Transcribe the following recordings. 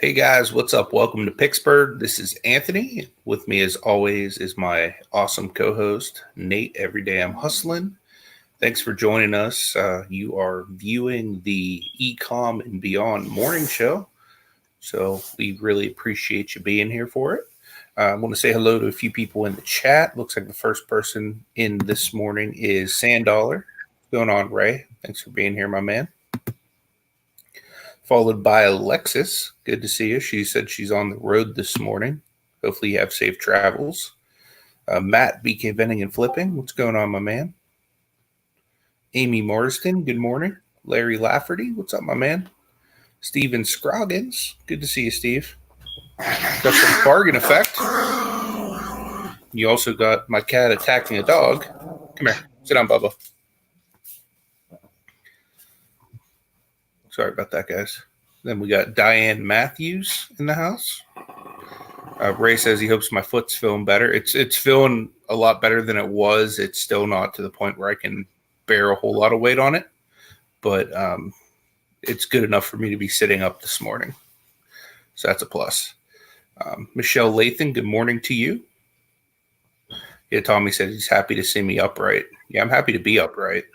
Hey guys, what's up? Welcome to Picksburgh. This is Anthony. With me as always is my awesome co-host, Nate. Every day I'm hustling. Thanks for joining us. You are viewing the Ecom And Beyond morning show. So we really appreciate you being here for it. I want to say hello to a few people in the chat. Looks like the first person in this morning is Sandollar. What's going on, Ray? Thanks for being here, my man. Followed by Alexis. Good to see you. She said she's on the road this morning. Hopefully you have safe travels. Matt, BK Vending and Flipping. What's going on, my man? Amy Marsden. Good morning. Larry Lafferty. What's up, my man? Steven Scroggins. Good to see you, Steve. Got some bargain effect. You also got my cat attacking a dog. Come here. Sit down, Bubba. Sorry about that, guys. Then we got Diane Matthews in the house. Ray says he hopes my foot's feeling better. It's feeling a lot better than it was. It's still not to the point where I can bear a whole lot of weight on it, but it's good enough for me to be sitting up this morning. So that's a plus. Michelle Lathan, good morning to you. Yeah, Tommy said he's happy to see me upright. Yeah, I'm happy to be upright.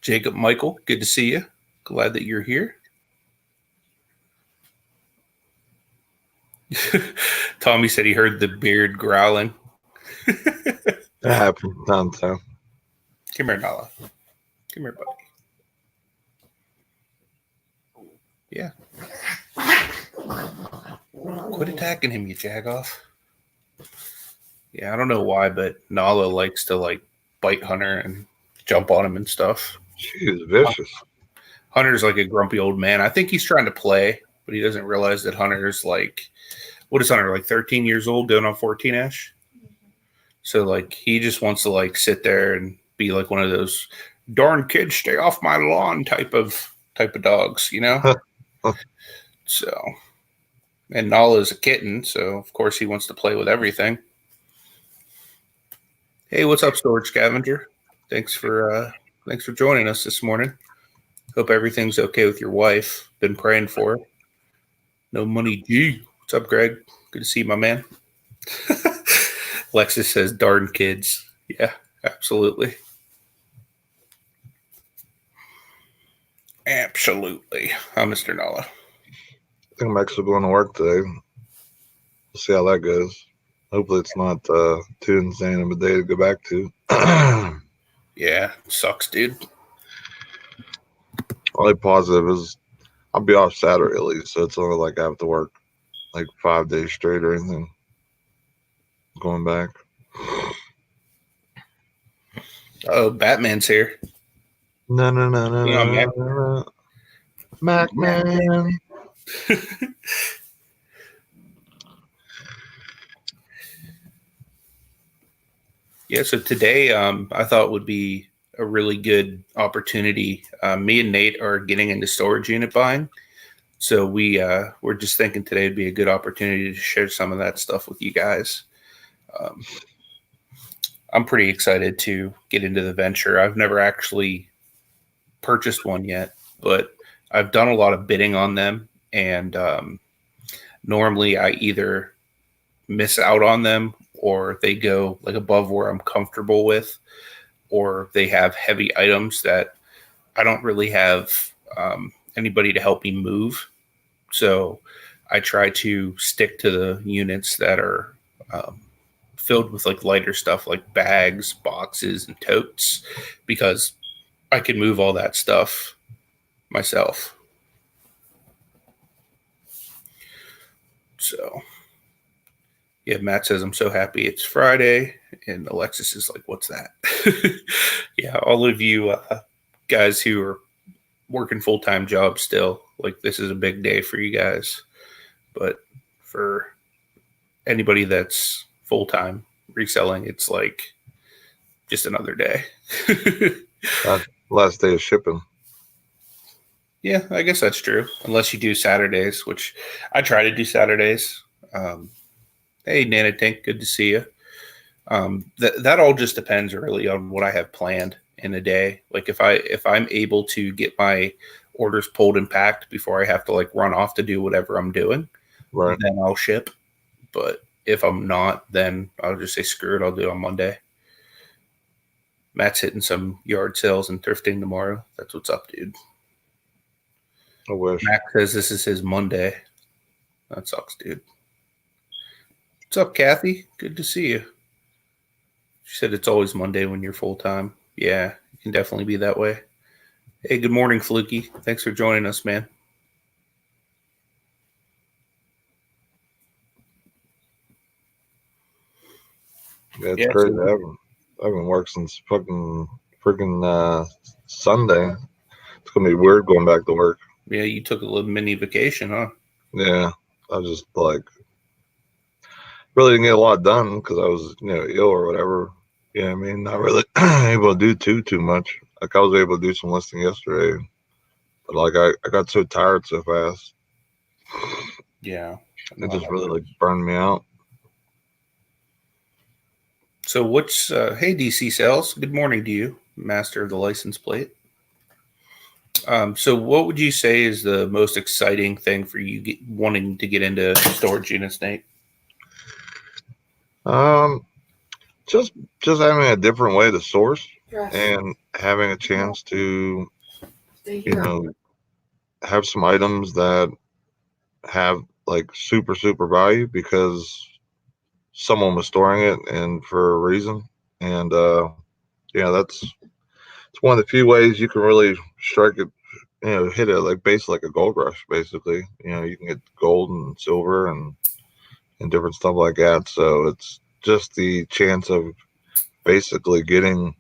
Jacob Michael, good to see you. Glad that you're here. Tommy said he heard the beard growling. It happened. Time so. Come here, Nala. Come here, buddy. Yeah. Quit attacking him, you jagoff. Yeah, I don't know why, but Nala likes to bite Hunter and jump on him and stuff. She's vicious. Hunter's like a grumpy old man. I think he's trying to play, but he doesn't realize that Hunter's what is Hunter, 13 years old, going on 14-ish? So he just wants to sit there and be like one of those darn kids stay off my lawn type of dogs, you know? So, and Nala's a kitten, so of course he wants to play with everything. Hey, what's up, Storage Scavenger? Thanks for joining us this morning. Hope everything's okay with your wife. Been praying for her. No money G. What's up, Greg? Good to see you, my man. Lexus says, darn kids. Yeah, absolutely. Absolutely. Hi, Mr. Nala. I think I'm actually going to work today. We'll see how that goes. Hopefully it's not too insane of a day to go back to. Yeah, sucks, dude. Only positive is I'll be off Saturday at least, so it's only like I have to work 5 days straight or anything. Going back. Oh, Batman's here. No. Macman. Yeah, so today I thought would be a really good opportunity. Me and Nate are getting into storage unit buying. So we're just thinking today would be a good opportunity to share some of that stuff with you guys. I'm pretty excited to get into the venture. I've never actually purchased one yet, but I've done a lot of bidding on them. And normally I either miss out on them or they go above where I'm comfortable with, or they have heavy items that I don't really have anybody to help me move. So I try to stick to the units that are filled with lighter stuff like bags, boxes, and totes, because I can move all that stuff myself. So yeah, Matt says, I'm so happy it's Friday. And Alexis is like, what's that? Yeah, all of you guys who are working full-time jobs still, this is a big day for you guys. But for anybody that's full-time reselling, it's just another day. Last day of shipping. Yeah, I guess that's true. Unless you do Saturdays, which I try to do Saturdays. Hey, Nana Tink, good to see you. That all just depends really on what I have planned in a day. If I'm able to get my orders pulled and packed before I have to like run off to do whatever I'm doing. Right. Then I'll ship. But if I'm not, then I'll just say screw it. I'll do it on Monday. Matt's hitting some yard sales and thrifting tomorrow. That's what's up, dude. I wish. Matt says this is his Monday. That sucks, dude. What's up, Kathy? Good to see you. She said it's always Monday when you're full-time. Yeah, you can definitely be that way. Hey, good morning, Fluky. Thanks for joining us, man. Yeah, it's crazy. I haven't worked since freaking Sunday. It's gonna be weird going back to work. Yeah, you took a little mini vacation, huh? Yeah, I was just like really didn't get a lot done because I was ill or whatever. Yeah, I mean, not really able to do too much. Like I was able to do some listing yesterday, but like I got so tired so fast. Yeah, It just really like burned me out. So what's hey DC Sales? Good morning to you, master of the license plate. So what would you say is the most exciting thing for you wanting to get into storage units, Nate? Just having a different way to source and having a chance to have some items that have like super value because someone was storing it and for a reason. And it's one of the few ways you can really strike it, hit it like like a gold rush basically. You can get gold and silver and different stuff like that. So it's just the chance of basically getting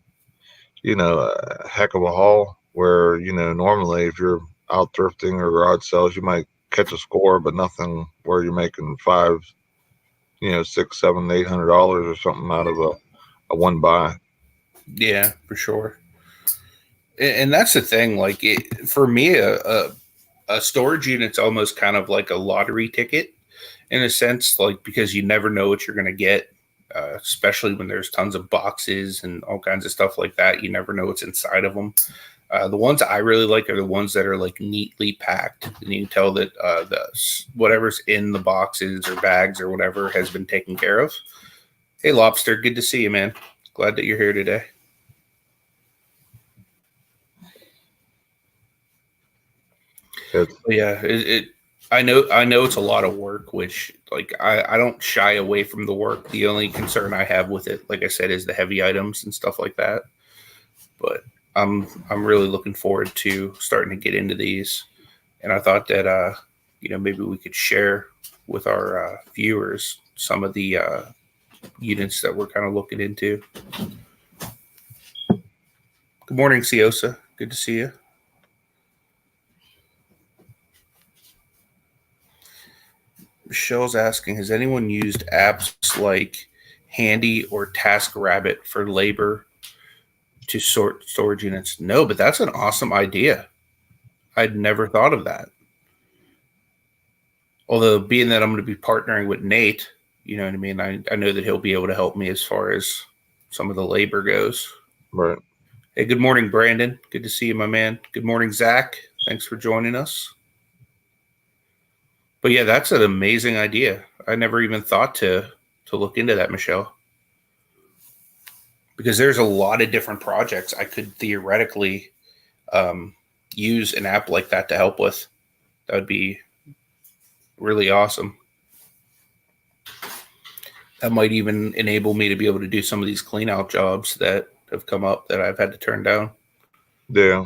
a heck of a haul where normally if you're out thrifting or garage sales you might catch a score but nothing where you're making $500, $600, $700, $800 or something out of a one buy. Yeah, for sure. And that's the thing, like for me a storage unit's almost kind of like a lottery ticket in a sense, like because you never know what you're going to get. Especially when there's tons of boxes and all kinds of stuff like that. You never know what's inside of them. The ones I really like are the ones that are like neatly packed. And you can tell that whatever's in the boxes or bags or whatever has been taken care of. Hey, Lobster, good to see you, man. Glad that you're here today. Yeah, I know it's a lot of work, which like I don't shy away from the work. The only concern I have with it, like I said, is the heavy items and stuff like that. But I'm really looking forward to starting to get into these. And I thought that maybe we could share with our viewers some of the units that we're kind of looking into. Good morning, Ciosa. Good to see you. Michelle's asking, has anyone used apps like Handy or TaskRabbit for labor to sort storage units? No, but that's an awesome idea. I'd never thought of that. Although being that I'm going to be partnering with Nate, you know what I mean? I know that he'll be able to help me as far as some of the labor goes. Right. Hey, good morning, Brandon. Good to see you, my man. Good morning, Zach. Thanks for joining us. But yeah, that's an amazing idea. I never even thought to look into that, Michelle. Because there's a lot of different projects I could theoretically use an app like that to help with. That would be really awesome. That might even enable me to be able to do some of these clean out jobs that have come up that I've had to turn down. Yeah.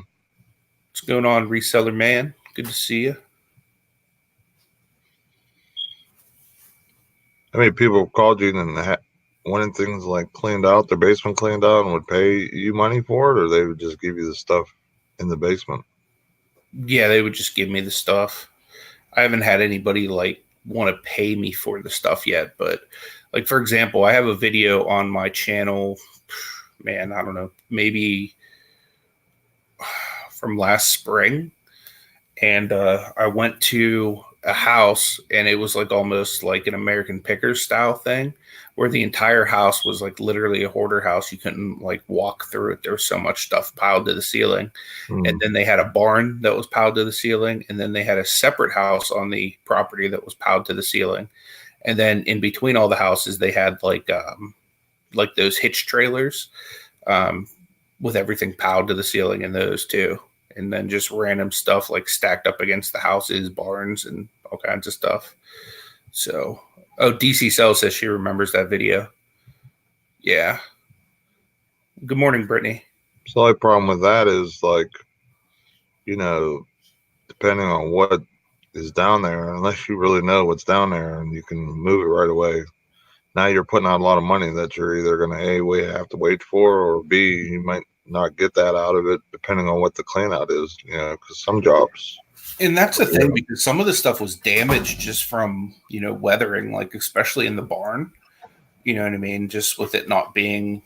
What's going on, Reseller Man? Good to see you. How many people called you and wanted things like cleaned out, their basement cleaned out, and would pay you money for it, or they would just give you the stuff in the basement? Yeah, they would just give me the stuff. I haven't had anybody like want to pay me for the stuff yet, but like for example, I have a video on my channel, man, I don't know, maybe from last spring, and I went to a house and it was like almost like an American Pickers style thing where the entire house was like literally a hoarder house. You couldn't like walk through it. There was so much stuff piled to the ceiling. And then they had a barn that was piled to the ceiling. And then they had a separate house on the property that was piled to the ceiling. And then in between all the houses, they had like those hitch trailers with everything piled to the ceiling in those too. And then just random stuff like stacked up against the houses, barns, and all kinds of stuff. So, DC Cell says she remembers that video. Yeah. Good morning, Brittany. So the only problem with that is, like, depending on what is down there, unless you really know what's down there and you can move it right away, now you're putting out a lot of money that you're either going to have to wait for, or B, you might not get that out of it depending on what the clean out is, because some jobs. And that's the thing, because some of the stuff was damaged just from, weathering, like especially in the barn, you know what I mean? Just with it not being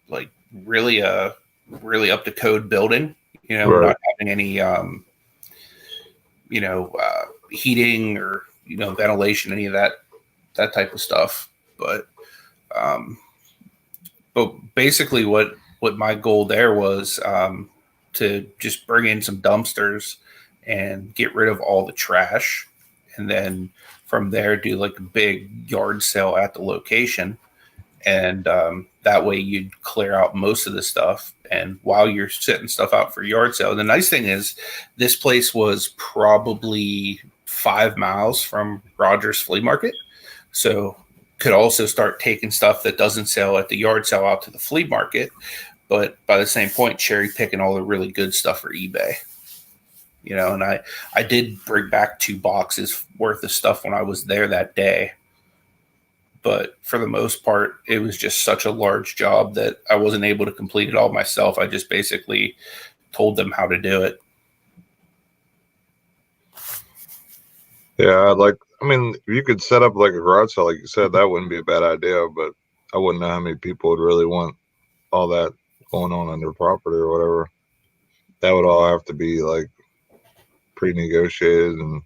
like really up to code building, Right. Not having any, heating or, ventilation, any of that type of stuff. But basically what my goal there was to just bring in some dumpsters and get rid of all the trash. And then from there, do like a big yard sale at the location. And that way you'd clear out most of the stuff. And while you're setting stuff out for yard sale, the nice thing is this place was probably 5 miles from Rogers Flea Market. So could also start taking stuff that doesn't sell at the yard sale out to the flea market. But by the same point, cherry picking all the really good stuff for eBay. And I did bring back 2 boxes worth of stuff when I was there that day. But for the most part, it was just such a large job that I wasn't able to complete it all myself. I just basically told them how to do it. Yeah, if you could set up like a garage sale, like you said, that wouldn't be a bad idea, but I wouldn't know how many people would really want all that going on their property or whatever. That would all have to be like pre-negotiated, and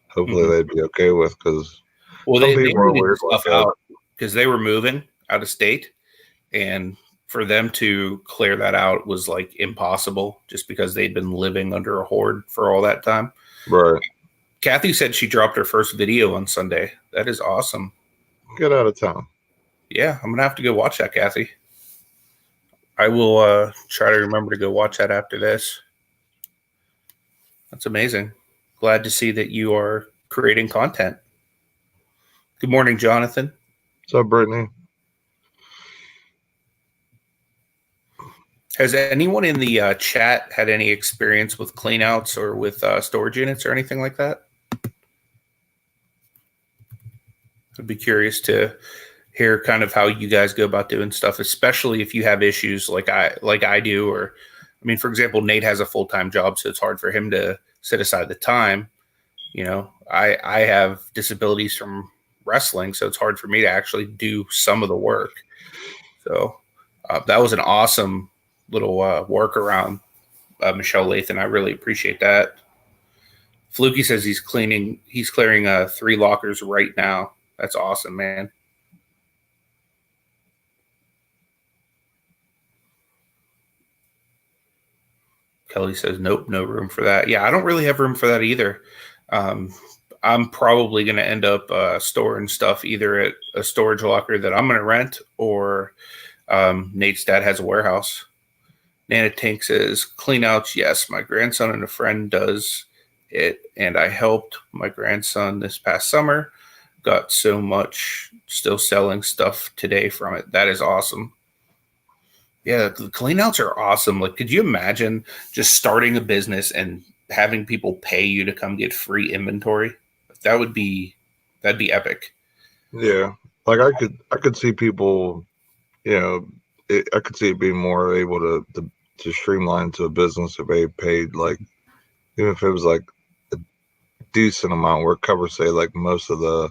hopefully they'd be okay with, because they needed stuff out because they were moving out of state, and for them to clear that out was like impossible just because they'd been living under a hoard for all that time. Right. Kathy said she dropped her first video on Sunday. That is awesome. Get out of town. Yeah, I'm gonna have to go watch that, Kathy. I will try to remember to go watch that after this. That's amazing. Glad to see that you are creating content. Good morning, Jonathan. What's up, Brittany? Has anyone in the chat had any experience with cleanouts or with storage units or anything like that? I'd be curious to hear kind of how you guys go about doing stuff, especially if you have issues like I do. Or, I mean, for example, Nate has a full-time job, so it's hard for him to set aside the time. I have disabilities from wrestling, so it's hard for me to actually do some of the work. So that was an awesome little workaround, Michelle Lathan. I really appreciate that. Fluky says he's clearing 3 lockers right now. That's awesome, man. Kelly says, nope, no room for that. Yeah, I don't really have room for that either. I'm probably going to end up storing stuff either at a storage locker that I'm going to rent, or Nate's dad has a warehouse. Nana Tank says, cleanouts, yes, my grandson and a friend does it, and I helped my grandson this past summer. Got so much, still selling stuff today from it. That is awesome. Yeah, the cleanouts are awesome. Like, could you imagine just starting a business and having people pay you to come get free inventory? That'd be epic. Yeah, like I could see people, I could see it being more able to streamline to a business if they paid, like, even if it was like a decent amount where it covers, say, like most of the,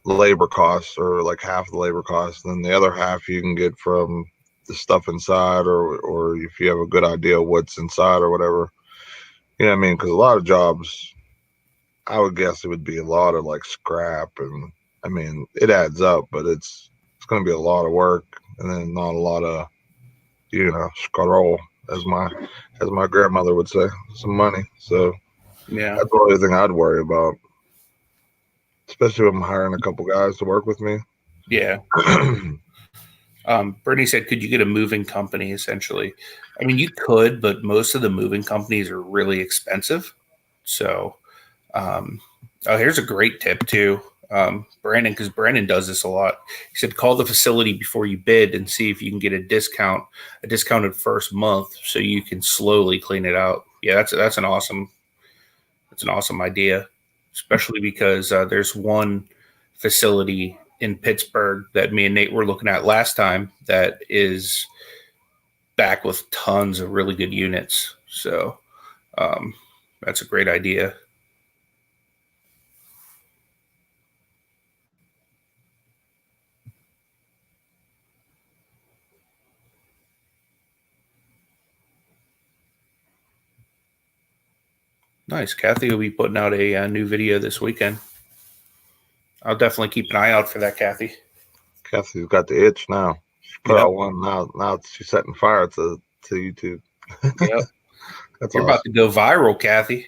labor costs, or like half the labor costs, and then the other half you can get from the stuff inside, or if you have a good idea of what's inside or whatever. You know what I mean? Because a lot of jobs, I would guess it would be a lot of like scrap, and I mean it adds up, but it's going to be a lot of work, and then not a lot of scroll, as my grandmother would say, some money. So Yeah. that's the only thing I'd worry about, especially if I'm hiring a couple guys to work with me. Yeah. Bernie said, could you get a moving company essentially? I mean, you could, but most of the moving companies are really expensive. So, here's a great tip too. Brandon, because Brandon does this a lot. He said, call the facility before you bid and see if you can get a discounted first month so you can slowly clean it out. Yeah, that's an awesome idea, especially because there's one facility in Pittsburgh that me and Nate were looking at last time that is back with tons of really good units. So that's a great idea. Nice. Kathy will be putting out a new video this weekend. I'll definitely keep an eye out for that, Kathy. Kathy's got the itch now. She put Yep. out one now. Now she's setting fire to YouTube. Yep. That's You're awesome. about to go viral, Kathy.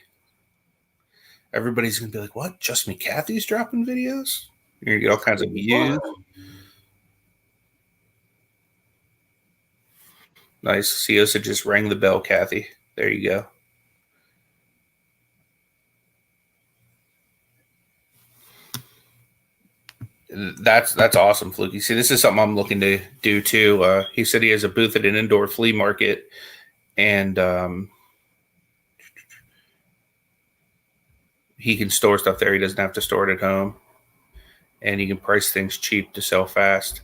Everybody's gonna be like, "What? Just me? Kathy's dropping videos? You're gonna get all kinds of views." Nice. Siosa just rang the bell, Kathy. There you go. That's awesome, Fluky. See, this is something I'm looking to do too. He said he has a booth at an indoor flea market, and he can store stuff there. He doesn't have to store it at home, and he can price things cheap to sell fast.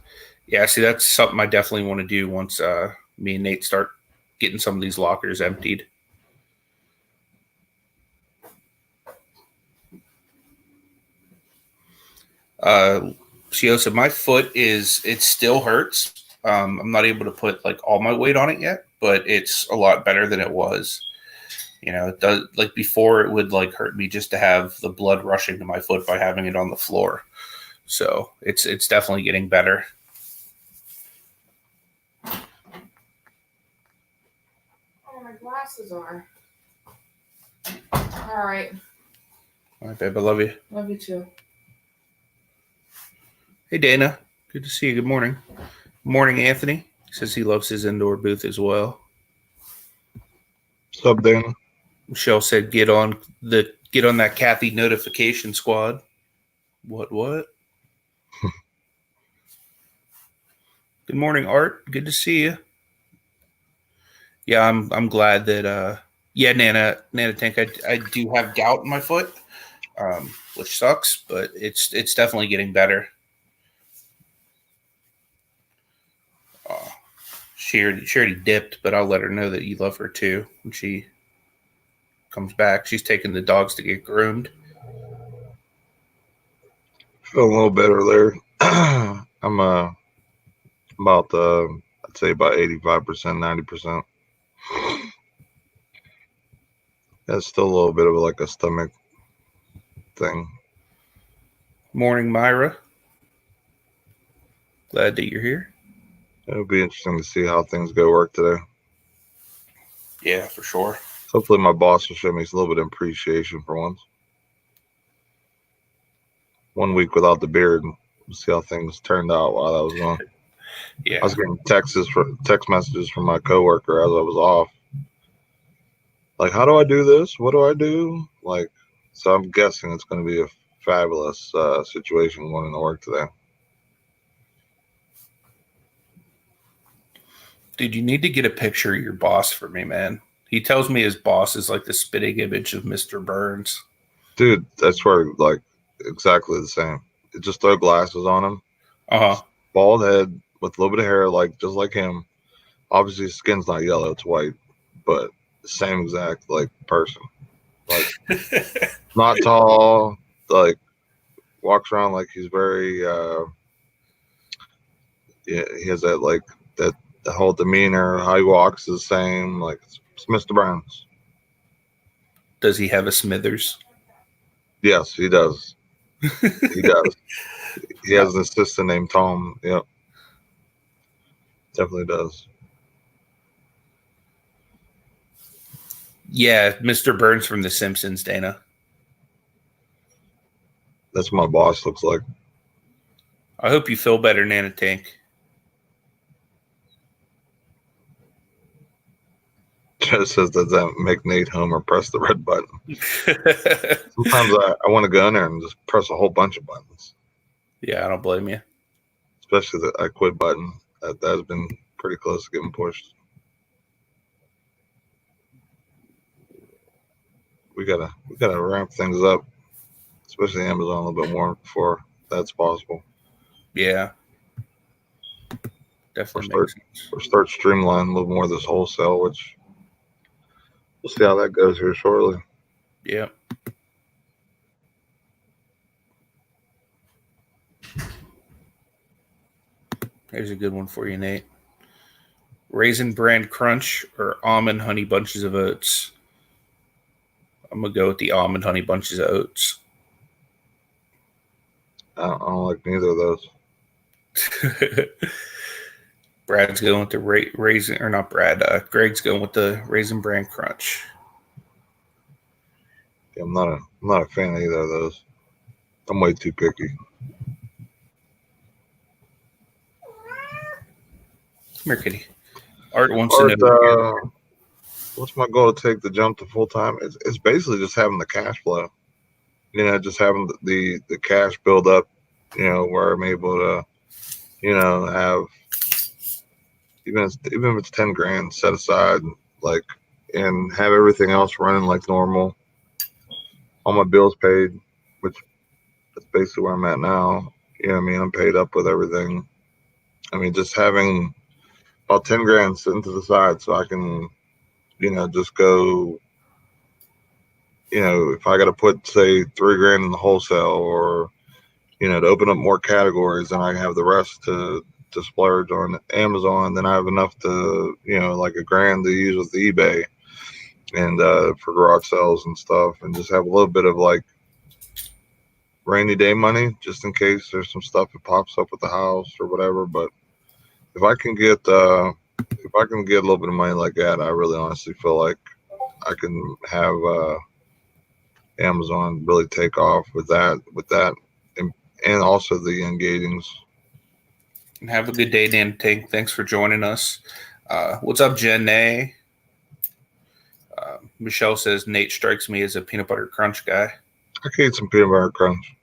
Yeah, see, that's something I definitely want to do once me and Nate start getting some of these lockers emptied. Siosa, my foot it still hurts. I'm not able to put like all my weight on it yet, but it's a lot better than it was. You know, it does, like before it would like hurt me just to have the blood rushing to my foot by having it on the floor. So it's definitely getting better. Oh, my glasses are. All right. All right, babe, I love you. Love you too. Hey, Dana. Good to see you. Good morning. Morning, Anthony. He says he loves his indoor booth as well. What's up, Dana? Michelle said, get on that Kathy notification squad. What? Good morning, Art. Good to see you. Yeah, I'm glad that Nana Tank, I do have gout in my foot, which sucks, but it's definitely getting better. She already dipped, but I'll let her know that you love her too when she comes back. She's taking the dogs to get groomed. Feel a little better there. I'm about I'd say about 85%, 90%. That's still a little bit of like a stomach thing. Morning, Myra. Glad that you're here. It'll be interesting to see how things go work today. Yeah, for sure. Hopefully my boss will show me a little bit of appreciation for once. 1 week without the beard. We'll see how things turned out while I was gone. Yeah. I was getting text messages from my coworker as I was off. Like, how do I do this? What do I do? Like, so I'm guessing it's going to be a fabulous situation going into work today. Dude, you need to get a picture of your boss for me, man. He tells me his boss is like the spitting image of Mr. Burns. Dude, I swear, like, exactly the same. Just throw glasses on him. Uh-huh. Bald head with a little bit of hair, like just like him. Obviously, his skin's not yellow; it's white, but the same exact like person. Like, not tall. Like, walks around like he's very. Yeah, he has that like that the whole demeanor. How he walks is the same. Like, it's Mr. Burns. Does he have a Smithers? Yes, he does. He does. He Yeah. has an assistant named Tom. Yep. Definitely does. Yeah, Mr. Burns from The Simpsons, Dana. That's what my boss looks like. I hope you feel better, Nana Tank. Just says, does that make Nate Homer press the red button? Sometimes I want to go in there and just press a whole bunch of buttons. Yeah, I don't blame you. Especially the I quit button. That has been pretty close to getting pushed. We gotta ramp things up, especially Amazon, a little bit more before that's possible. Yeah. Definitely makes sense. Or start streamlining a little more of this wholesale, which we'll see how that goes here shortly. Yeah. Here's a good one for you, Nate. Raisin Bran Crunch or Almond Honey Bunches of Oats? I'm going to go with the Almond Honey Bunches of Oats. I don't like neither of those. Brad's going with the raisin, or not Brad. Greg's going with the Raisin Bran Crunch. Yeah, I'm not a fan of either of those. I'm way too picky. Come here, kitty. Art wants to know. What's my goal to take the jump to full time? It's basically just having the cash flow. You know, just having the cash build up. You know, where I'm able to, you know, have even if it's 10 grand set aside, like, and have everything else running like normal. All my bills paid, which that's basically where I'm at now. You know what I mean? I'm paid up with everything. I mean, just having about 10 grand sitting to the side so I can, you know, just go, you know, if I got to put, say, 3 grand in the wholesale or, you know, to open up more categories and I have the rest to splurge on Amazon, then I have enough to, you know, like a grand to use with eBay and for garage sales and stuff, and just have a little bit of like rainy day money just in case there's some stuff that pops up with the house or whatever. But if I can get a little bit of money like that, I really honestly feel like I can have Amazon really take off with that, and also the engatings. Have a good day, Dan Tank. Thanks for joining us. What's up, Jen A? Michelle says Nate strikes me as a peanut butter crunch guy. I can eat some peanut butter crunch.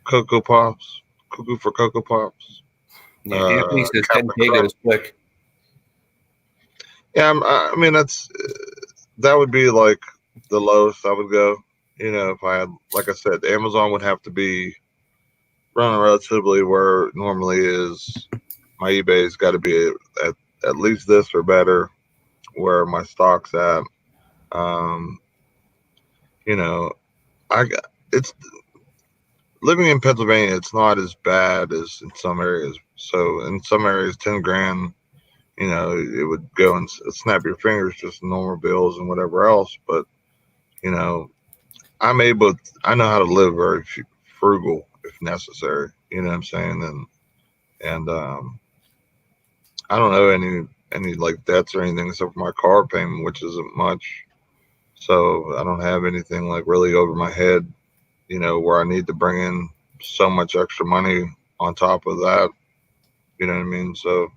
Cocoa Pops. Cuckoo for Cocoa Pops. Yeah, Anthony says 10K goes quick. Yeah, I mean that would be like the lowest I would go. You know, if I had, like I said, Amazon would have to be running relatively where it normally is. My eBay's got to be at least this or better where my stock's at. You know, it's living in Pennsylvania. It's not as bad as in some areas. So in some areas, 10 grand, you know, it would go and snap your fingers, just normal bills and whatever else. But you know, I know how to live very frugal if necessary. You know what I'm saying? And I don't know any like debts or anything except for my car payment, which isn't much. So I don't have anything like really over my head, you know, where I need to bring in so much extra money on top of that. You know what I mean? So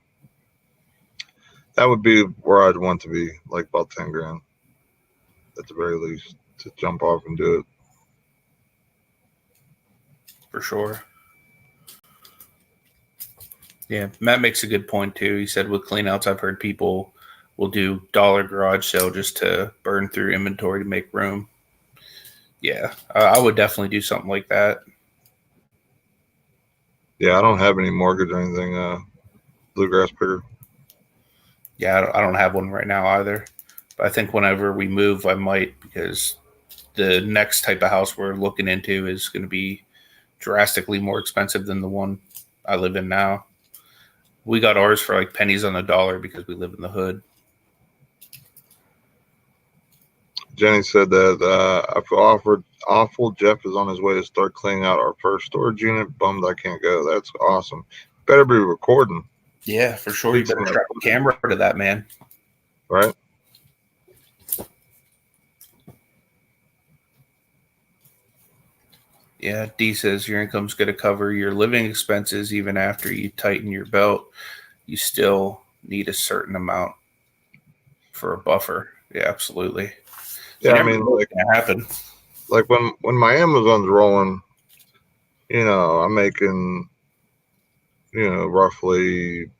that would be where I'd want to be, like about 10 grand at the very least, to jump off and do it. For sure. Yeah, Matt makes a good point too. He said with cleanouts, I've heard people will do dollar garage sale just to burn through inventory to make room. Yeah, I would definitely do something like that. Yeah, I don't have any mortgage or anything. Bluegrass picker. Yeah, I don't have one right now either. But I think whenever we move, I might, because the next type of house we're looking into is going to be drastically more expensive than the one I live in now. We got ours for like pennies on the dollar because we live in the hood. Jenny said that I feel awful. Jeff is on his way to start cleaning out our first storage unit. Bummed I can't go. That's awesome. Better be recording. Yeah, for sure. You better strap a camera to that, man. Right? Yeah, D says your income's going to cover your living expenses even after you tighten your belt. You still need a certain amount for a buffer. Yeah, absolutely. Yeah, I mean, like going to happen. Like when my Amazon's rolling, I'm making, roughly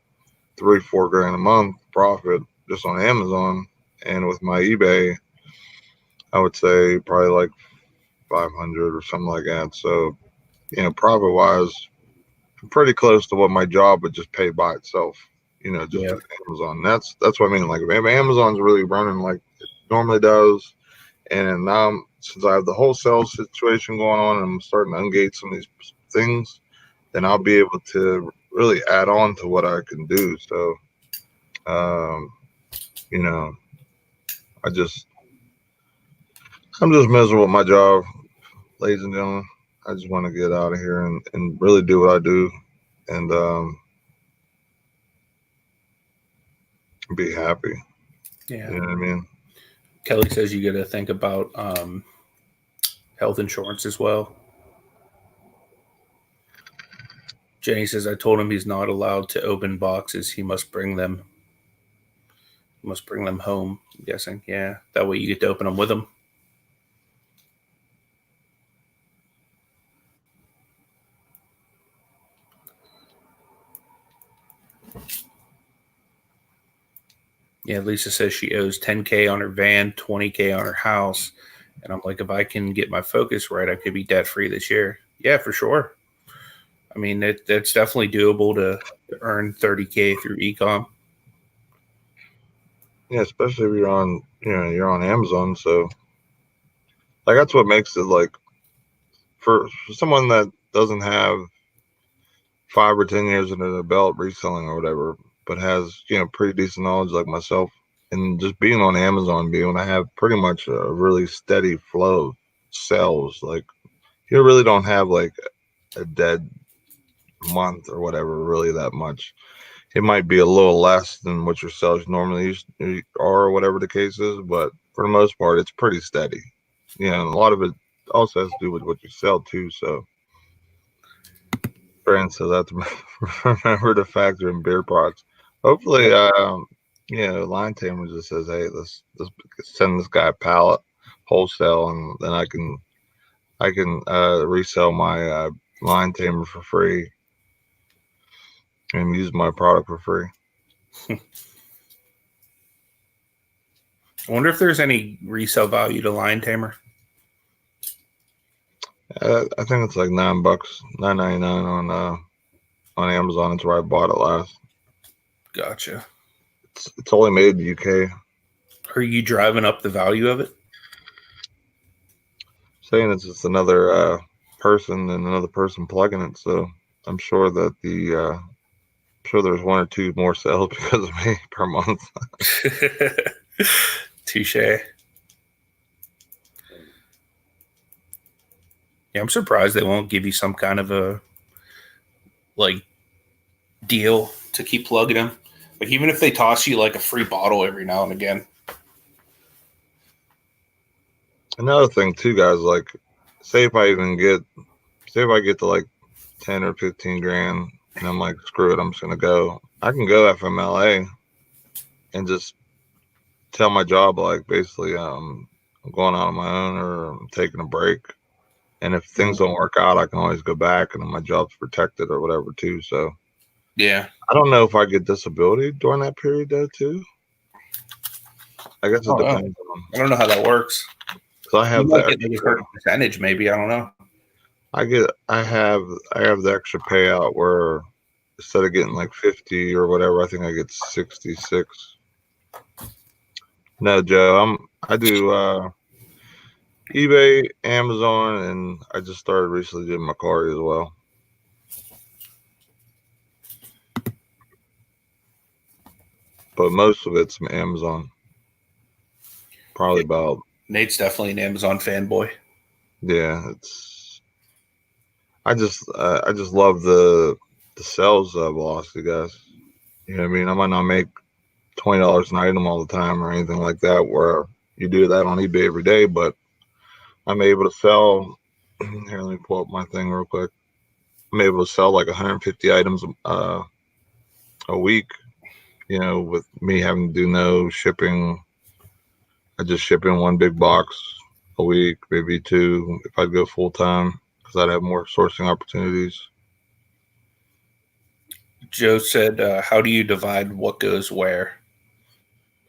$3-4 grand a month profit just on Amazon, and with my eBay, I would say probably like 500 or something like that. So, profit wise, pretty close to what my job would just pay by itself. Just with Amazon. That's what I mean. Like if Amazon's really running like it normally does, and now since I have the wholesale situation going on, and I'm starting to ungate some of these things, then I'll be able to really add on to what I can do. So, I'm just miserable with my job, ladies and gentlemen. I just want to get out of here and really do what I do, and be happy. Yeah. You know what I mean? Kelly says you got to think about health insurance as well. Jenny says I told him he's not allowed to open boxes. He must bring them. He must bring them home. I'm guessing. Yeah, that way you get to open them with him. Yeah, Lisa says she owes $10K on her van, $20K on her house. And I'm like, if I can get my focus right, I could be debt free this year. Yeah, for sure. I mean, that's definitely doable to earn $30K through ecom. Yeah, especially if you're on Amazon. So, like, that's what makes it like for someone that doesn't have 5 or 10 years under the belt reselling or whatever, but has pretty decent knowledge like myself, and just being on Amazon, being able to have pretty much a really steady flow of sales. Like you really don't have like a dead month or whatever, really that much. It might be a little less than what your sales normally are, or whatever the case is, but for the most part, it's pretty steady. And a lot of it also has to do with what you sell too. So, Fran says I have to remember to factor in beer pots. Hopefully, Line Tamer just says, "Hey, let's send this guy a pallet wholesale, and then I can resell my Line Tamer for free and use my product for free." I wonder if there's any resale value to Lion Tamer. I think it's like $9, $9.99 on Amazon. It's where I bought it last. Gotcha. It's only made in the UK. Are you driving up the value of it? Saying it's just another person and another person plugging it, so I'm sure that there's 1 or 2 more sales because of me per month. Touche. Yeah, I'm surprised they won't give you some kind of a deal to keep plugging them. Like even if they toss you like a free bottle every now and again. Another thing too, guys, like say if I get to like 10 or 15 grand and I'm like, screw it, I'm just gonna go. I can go FMLA and just tell my job like basically I'm going out on my own or I'm taking a break. And if things don't work out, I can always go back and then my job's protected or whatever too. So yeah, I don't know if I get disability during that period though too. I guess it depends on. I don't know how that works. So I have you might get like a certain percentage, maybe. I don't know. I have the extra payout where instead of getting like 50 or whatever, I think I get 66. No, Joe, I do eBay, Amazon, and I just started recently doing Mercari as well. But most of it's Amazon. Probably about Nate's definitely an Amazon fanboy. Yeah, I just love the sales velocity, guys. You know what I mean? I might not make $20 an item all the time or anything like that, where you do that on eBay every day, but I'm able to sell. Here, let me pull up my thing real quick. I'm able to sell like 150 items a week. You know, with me having to do no shipping. I just ship in one big box a week, maybe two if I'd go full time, because I'd have more sourcing opportunities. Joe said, how do you divide what goes where?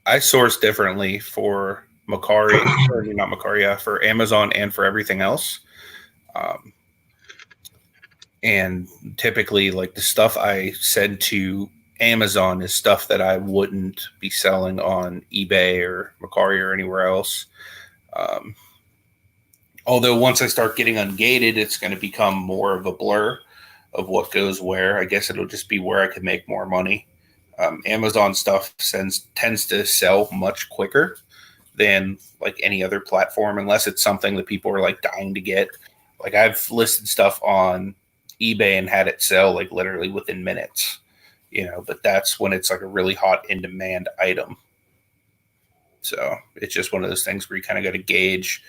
I source differently for Mercari, or not Mercari, for Amazon and for everything else. And typically, like the stuff I send to Amazon is stuff that I wouldn't be selling on eBay or Mercari or anywhere else. Um, Although once I start getting ungated, it's going to become more of a blur of what goes where. I guess it'll just be where I can make more money. Amazon stuff tends to sell much quicker than like any other platform, unless it's something that people are like dying to get. Like I've listed stuff on eBay and had it sell like literally within minutes, but that's when it's like a really hot in demand item. So it's just one of those things where you kind of got to gauge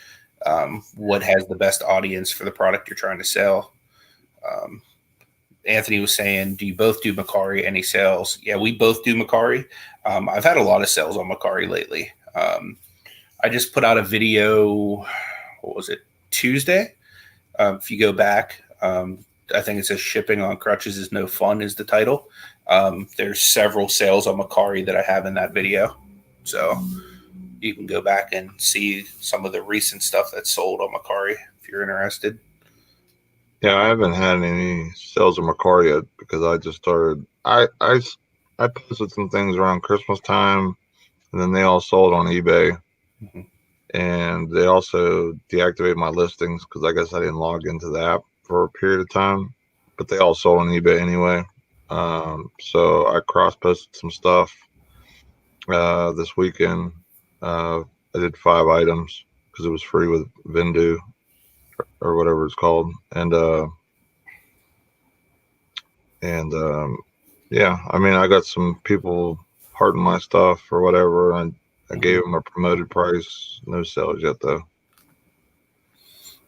what has the best audience for the product you're trying to sell. Um, Anthony was saying, do you both do Mercari? Any sales? Yeah, we both do Mercari. I've had a lot of sales on Mercari lately. I just put out a video, what was it, Tuesday? If you go back, I think it says Shipping on Crutches is No Fun is the title. There's several sales on Mercari that I have in that video. So you can go back and see some of the recent stuff that's sold on Mercari if you're interested. Yeah, I haven't had any sales of Mercari yet because I just started. I posted some things around Christmas time, and then they all sold on eBay. Mm-hmm. And they also deactivated my listings because I guess I didn't log into the app for a period of time. But they all sold on eBay anyway. So I cross posted some stuff this weekend. I did 5 items because it was free with Vendu or whatever it's called, and yeah, I mean, I got some people hearting my stuff or whatever, and I gave them a promoted price. No sales yet though.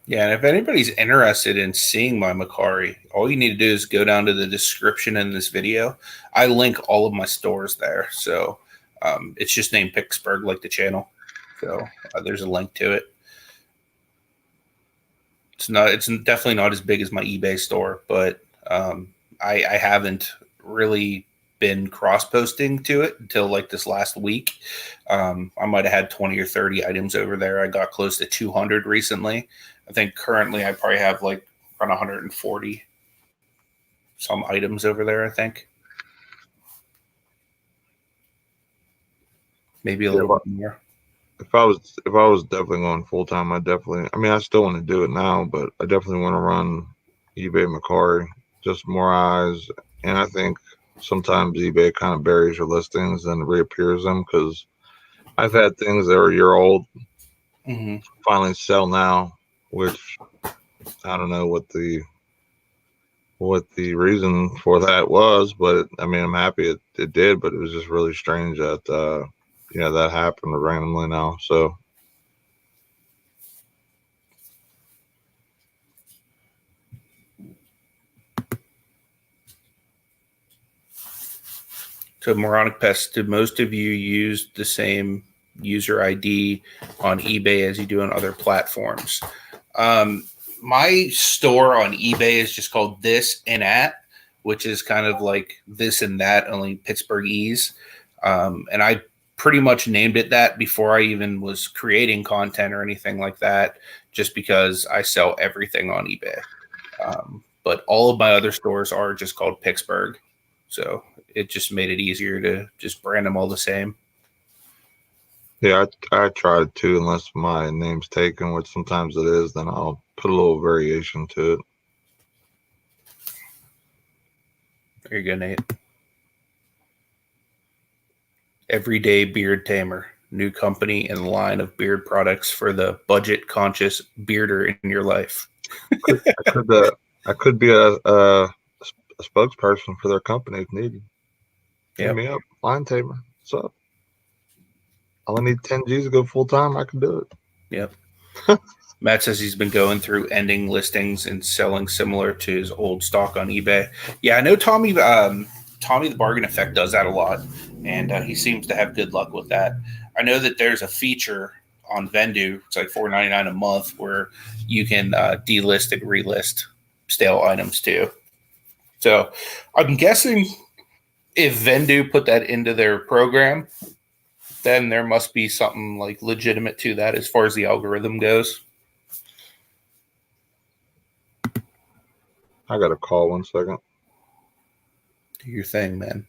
Yeah, and if anybody's interested in seeing my Mercari, all you need to do is go down to the description in this video. I link all of my stores there. So it's just named Picksburgh, like the channel. So there's a link to it. It's definitely not as big as my eBay store, but I haven't really been cross posting to it until like this last week. I might have had 20 or 30 items over there. I got close to 200 recently. I think currently I probably have like around 140 some items over there, I think. Maybe a little bit more. If I was definitely going full time, I mean, I still want to do it now, but I definitely want to run eBay Mercari, just more eyes. And I think sometimes eBay kind of buries your listings and reappears them, because I've had things that are a year old finally sell now, which I don't know what the reason for that was, but I mean, I'm happy it did, but it was just really strange that that happened randomly now. So Moronic Pest, do most of you use the same user ID on eBay as you do on other platforms? My store on eBay is just called This and At, which is kind of like this and that, only Pittsburghese. And I pretty much named it that before I even was creating content or anything like that, just because I sell everything on eBay. But all of my other stores are just called Picksburgh. So it just made it easier to just brand them all the same. yeah, I tried to, unless my name's taken, which sometimes it is, then I'll put a little variation to it. There you go, Nate. Everyday beard tamer. new company and line of beard products for the budget-conscious bearder in your life. I could be a spokesperson for their company if needed. Hit me up, line tamer. What's up? I only need 10 G's to go full time. I can do it. Yep. Matt says he's been going through ending listings and selling similar to his old stock on eBay. Yeah, I know Tommy the Bargain Effect does that a lot, and he seems to have good luck with that. I know that there's a feature on Vendu, it's like $4.99 a month, where you can delist and relist stale items too. So I'm guessing if Vendu put that into their program, then there must be something like legitimate to that as far as the algorithm goes. I got a call. 1 second. Do your thing, man.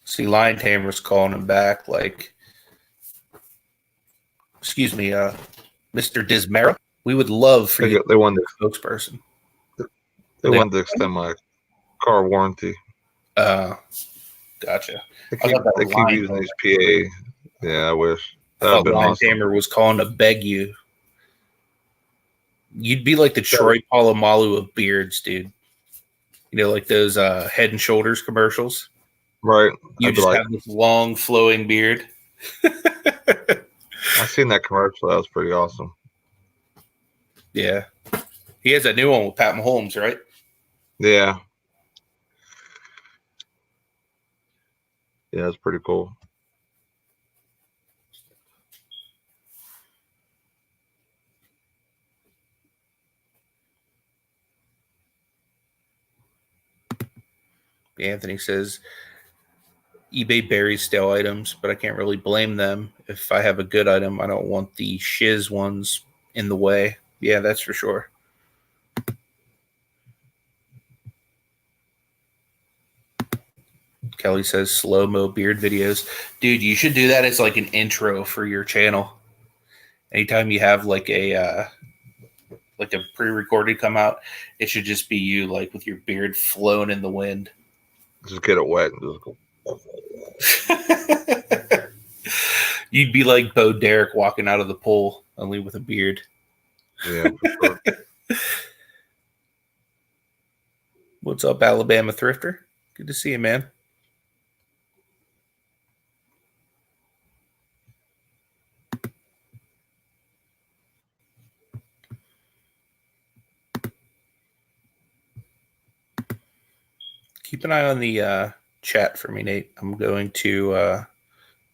See, Lion Tamer's calling him back like, excuse me, Mr. Dismera. We would love for you to be a spokesperson. They wanted to extend my car warranty. Gotcha. They keep using these PA. Yeah, I wish. I thought Lion Tamer was calling to beg you. You'd be like the Troy Polamalu of beards, dude. You know, like those Head and Shoulders commercials. Right. You just have this long, flowing beard. I seen that commercial. That was pretty awesome. Yeah. He has that new one with Pat Mahomes, right? Yeah. Yeah, it's pretty cool. Anthony says eBay buries stale items, but I can't really blame them. If I have a good item, I don't want the shiz ones in the way. Yeah, that's for sure. Kelly says slow-mo beard videos. Dude, you should do that as like an intro for your channel. Anytime you have like a pre-recorded come out, it should just be you like with your beard flowing in the wind. Just get it wet and just go. You'd be like Bo Derek walking out of the pool, only with a beard. Yeah, for sure. What's up, Alabama Thrifter? Good to see you, man. Keep an eye on the chat for me, Nate. I'm going to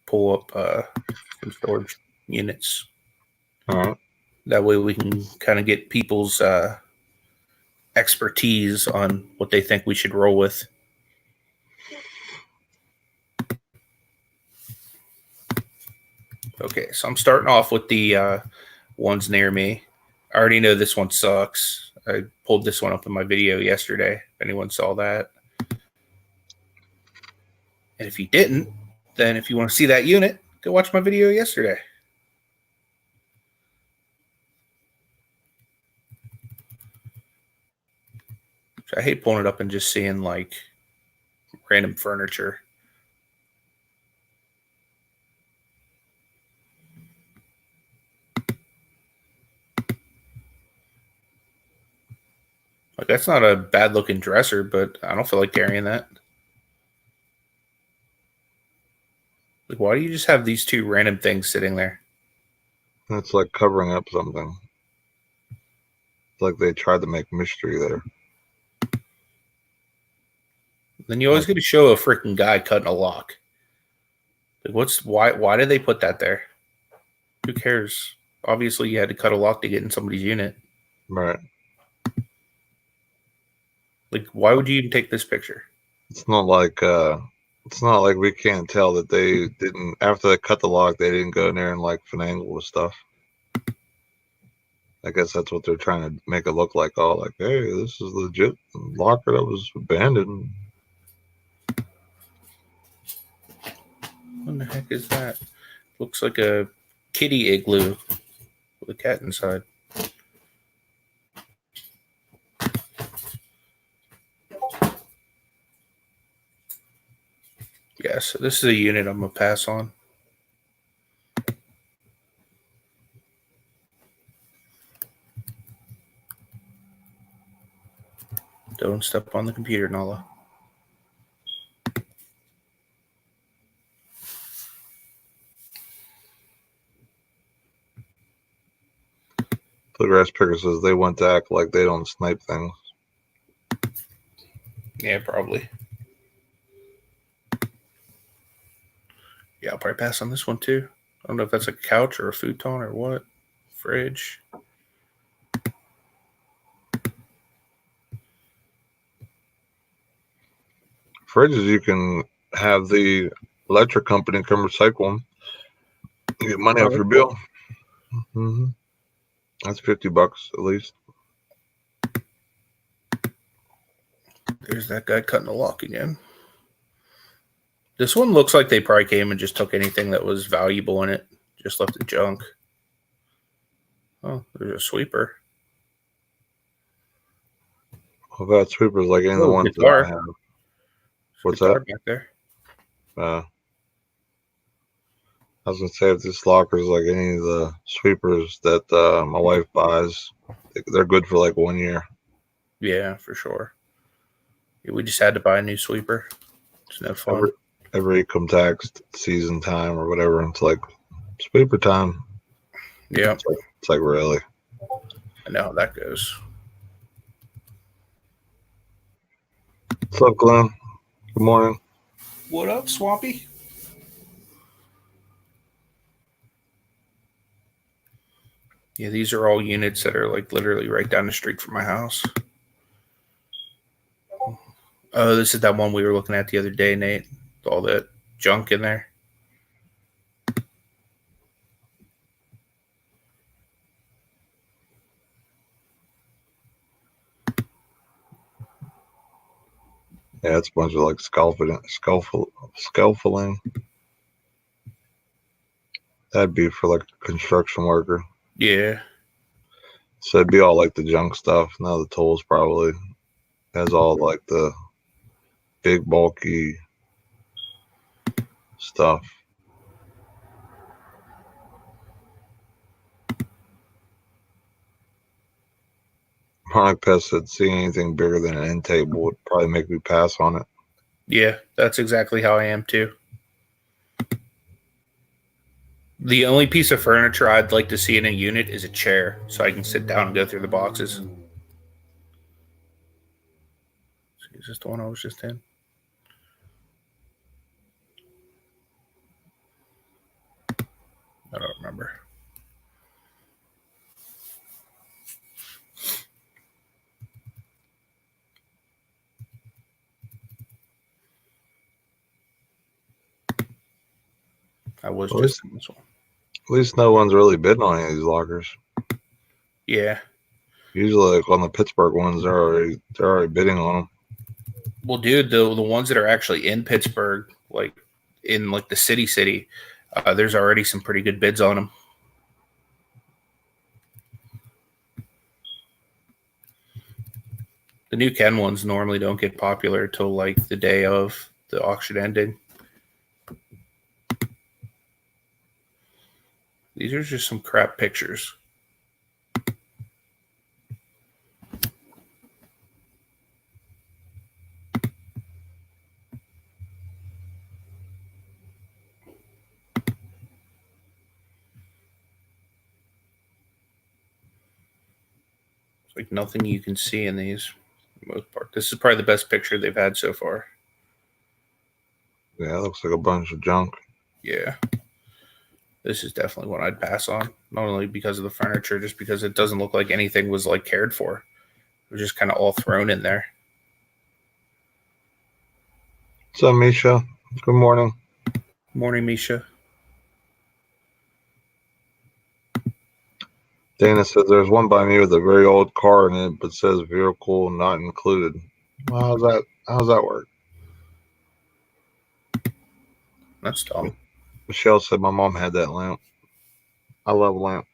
pull up some storage units. All right. That way we can kind of get people's expertise on what they think we should roll with. Okay, so I'm starting off with the ones near me. I already know this one sucks. I pulled this one up in my video yesterday, if anyone saw that. And if you didn't, then if you want to see that unit, go watch my video yesterday. So I hate pulling it up and just seeing like random furniture. Like, that's not a bad looking dresser, but I don't feel like carrying that. Like, why do you just have these two random things sitting there? It's like covering up something. It's like they tried to make mystery there. Then you always get to show a freaking guy cutting a lock. Like, why did they put that there? Who cares? Obviously, you had to cut a lock to get in somebody's unit. Right. Like, why would you even take this picture? It's not like we can't tell that they didn't, after they cut the lock, they didn't go in there and like finagle with stuff. I guess that's what they're trying to make it look like. Oh, like, hey, this is legit locker that was abandoned. What the heck is that? Looks like a kitty igloo with a cat inside. Yeah, so this is a unit I'm going to pass on. Don't step on the computer, Nala. The grass picker says they want to act like they don't snipe things. Yeah, probably. Yeah, I'll probably pass on this one too. I don't know if that's a couch or a futon or what. Fridge. Fridges, you can have the electric company come recycle them. You get money off your bill. Mm-hmm. That's $50 at least. There's that guy cutting the lock again. This one looks like they probably came and just took anything that was valuable in it. Just left it junk. Oh, there's a sweeper. Well, that sweeper's like any of the ones guitar. that I have. What's Guitar that? back there. I was gonna say if this locker is like any of the sweepers that my wife buys, they're good for like 1 year. Yeah, for sure. Yeah, we just had to buy a new sweeper. It's no fun. Every income tax season time or whatever, it's like sweeper time. Yeah, it's like really. I know how that goes. What's up, Glenn? Good morning. What up, Swampy? Yeah, these are all units that are like literally right down the street from my house. Oh, this is that one we were looking at the other day, Nate. All that junk in there. Yeah, it's a bunch of like scaffolding. That'd be for like a construction worker. Yeah. So it'd be all like the junk stuff. Now the tools probably has all like the big bulky stuff. Chronic Pest said seeing anything bigger than an end table would probably make me pass on it. Yeah, that's exactly how I am too. The only piece of furniture I'd like to see in a unit is a chair, so I can sit down and go through the boxes. Is this the one I was just in? I don't remember. I was just in this one. At least no one's really bidding on any of these lockers. Yeah. Usually, like on the Pittsburgh ones, they're already bidding on them. Well, dude, the ones that are actually in Pittsburgh, like in like the city, there's already some pretty good bids on them. The new Ken ones normally don't get popular till like the day of the auction ending. These are just some crap pictures. It's like nothing you can see in these for the most part. This is probably the best picture they've had so far. Yeah, it looks like a bunch of junk. Yeah. This is definitely one I'd pass on. Not only because of the furniture, just because it doesn't look like anything was like cared for. It was just kind of all thrown in there. What's up, Misha? Good morning. Morning, Misha. Dana says there's one by me with a very old car in it, but says vehicle not included. Well, how's that work? That's dumb. Michelle said my mom had that lamp. I love a lamp.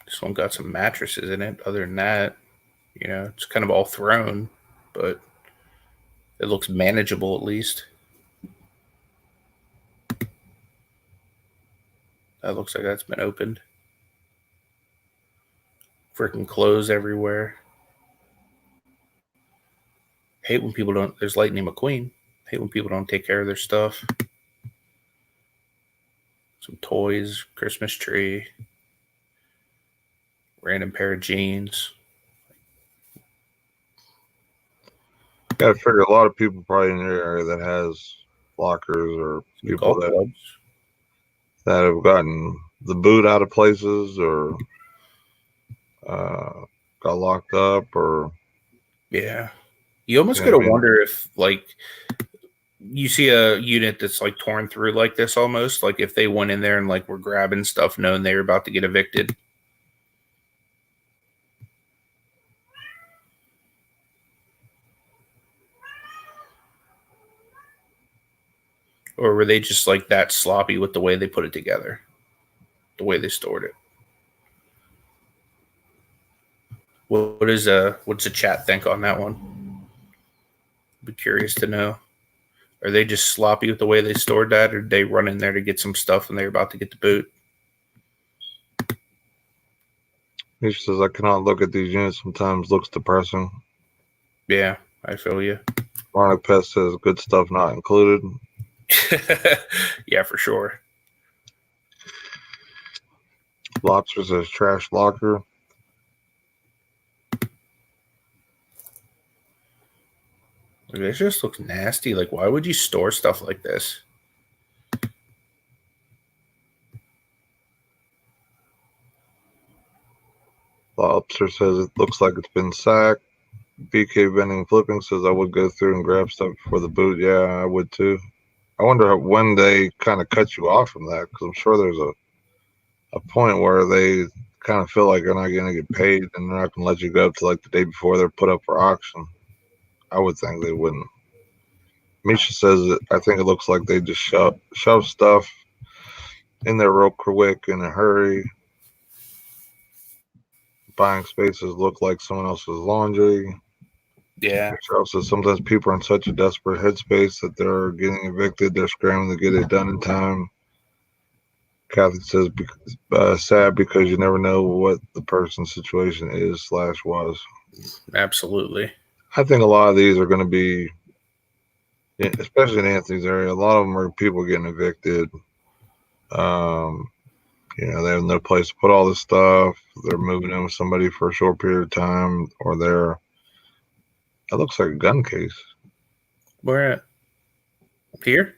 This one got some mattresses in it. Other than that, you know, it's kind of all thrown, but it looks manageable at least. That looks like that's been opened. Freaking clothes everywhere. Hate when people don't. There's Lightning McQueen. Hate when people don't take care of their stuff. Some toys, Christmas tree, random pair of jeans. Gotta figure a lot of people probably in your area that has lockers or Some people golf clubs. that have gotten the boot out of places or got locked up or Yeah. You almost Yeah, I gotta mean- wonder if, like, you see a unit that's like torn through like this almost, like if they went in there and like were grabbing stuff knowing they were about to get evicted. Or were they just like that sloppy with the way they put it together, the way they stored it? What's the chat think on that one? Be curious to know. Are they just sloppy with the way they stored that, or did they run in there to get some stuff and they're about to get the boot? He says I cannot look at these units. Sometimes looks depressing. Yeah, I feel you. Chronic Pest says good stuff not included. Yeah, for sure. Lobster says trash locker. It just looks nasty. Like, why would you store stuff like this? Lobster says it looks like it's been sacked. BK Vending Flipping says I would go through and grab stuff before the boot. Yeah, I would too. I wonder when they kind of cut you off from that, because I'm sure there's a point where they kind of feel like they're not going to get paid and they're not going to let you go up to like the day before they're put up for auction. I would think they wouldn't. Misha says that I think it looks like they just shove stuff in there real quick in a hurry. Buying spaces look like someone else's laundry. Yeah. Michelle says sometimes people are in such a desperate headspace that they're getting evicted. They're scrambling to get it done in time. Kathy says sad because you never know what the person's situation is / was. Absolutely. I think a lot of these are going to be, especially in Anthony's area, a lot of them are people getting evicted. They have no place to put all this stuff. They're moving in with somebody for a short period of time, or it looks like a gun case. Where at? Here?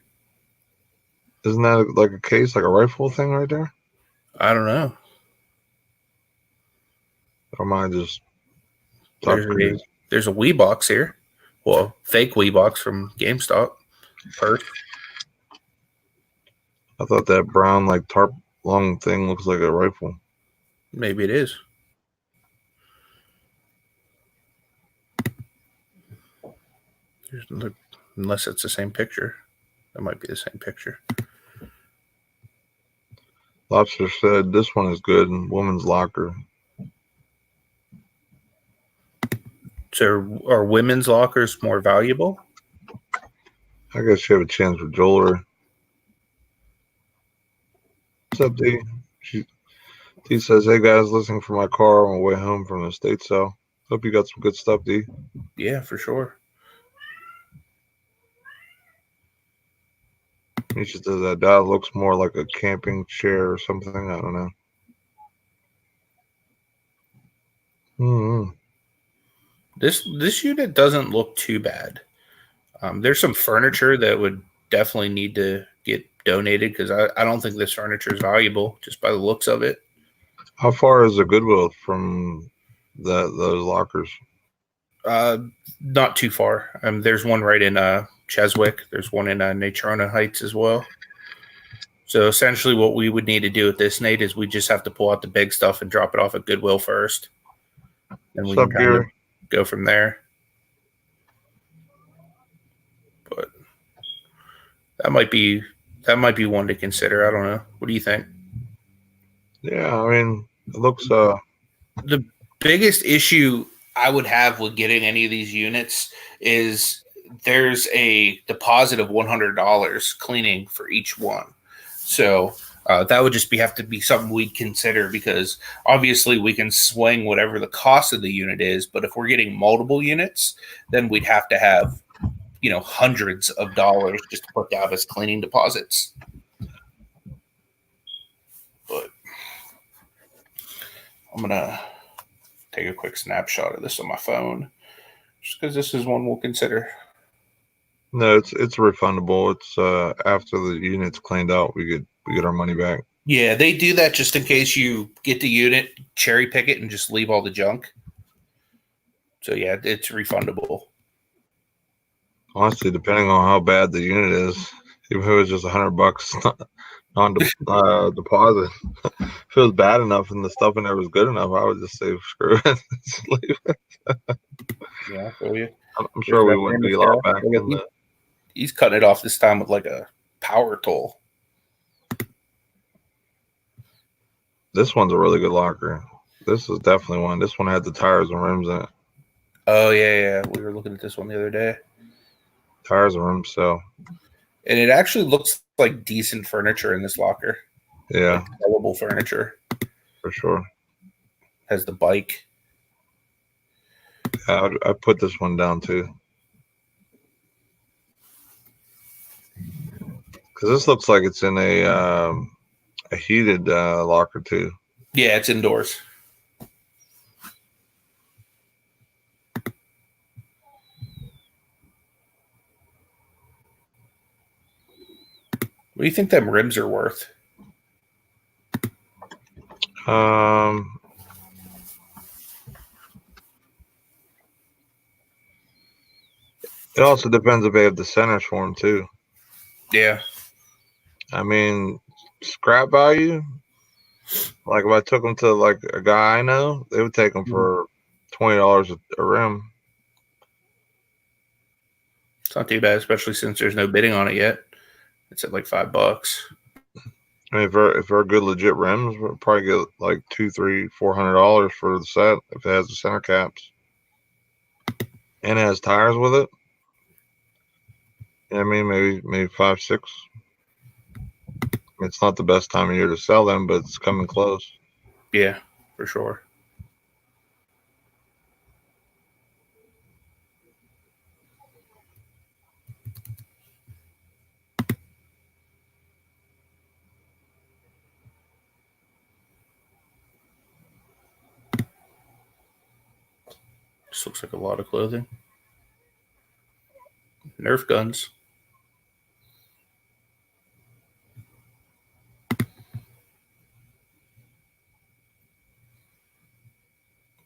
Isn't that like a case, like a rifle thing right there? I don't know. Or am I just There's a Wii box here. Well, fake Wii box from GameStop. Purse. I thought that brown like tarp long thing looks like a rifle. Maybe it is. Unless it's the same picture. That might be the same picture. Lobster said this one is good. Woman's locker. So are women's lockers more valuable? I guess you have a chance for jewelry. What's up, D? D says, hey guys, listening for my car on my way home from the estate sale. Hope you got some good stuff, D. Yeah, for sure. Misha says that looks more like a camping chair or something. I don't know. Mm-hmm. This unit doesn't look too bad. There's some furniture that would definitely need to get donated because I don't think this furniture is valuable just by the looks of it. How far is the Goodwill from those lockers? Not too far. There's one right in Cheswick. There's one in Natrona Heights as well. So essentially what we would need to do with this, Nate, is we just have to pull out the big stuff and drop it off at Goodwill first. And we can kind of go from there. But that might be one to consider. I don't know. What do you think? Yeah, I mean, it looks The biggest issue I would have with getting any of these units is there's a deposit of $100 cleaning for each one. So that would just have to be something we'd consider, because obviously we can swing whatever the cost of the unit is, but if we're getting multiple units, then we'd have to have, hundreds of dollars just to put down as cleaning deposits. But I'm gonna take a quick snapshot of this on my phone, just because this is one we'll consider. No, it's refundable. It's after the unit's cleaned out, we get our money back. Yeah, they do that just in case you get the unit, cherry pick it, and just leave all the junk. So yeah, it's refundable. Honestly, depending on how bad the unit is, even if it was just $100 on deposit, if it was bad enough and the stuff in there was good enough, I would just say screw it, just leave it. Yeah, I feel you. I'm sure we wouldn't be a lot back. He's cutting it off this time with like a power tool. This one's a really good locker. This is definitely one. This one had the tires and rims in it. Oh yeah. We were looking at this one the other day. Tires and rims, so. And it actually looks like decent furniture in this locker. Yeah. Like sellable furniture. For sure. Has the bike. Yeah, I put this one down too. Because this looks like it's in a heated locker too. Yeah, it's indoors. What do you think them rims are worth? It also depends if they have the centers for them too. Yeah. I mean, scrap value, like if I took them to like a guy I know, they would take them for $20 a rim. It's not too bad, especially since there's no bidding on it yet. It's at like $5. I mean, if they're good legit rims, we'll probably get like $200, $300, $400 for the set if it has the center caps and it has tires with it. I mean, maybe $5, $6. It's not the best time of year to sell them, but it's coming close. Yeah, for sure. This looks like a lot of clothing. Nerf guns.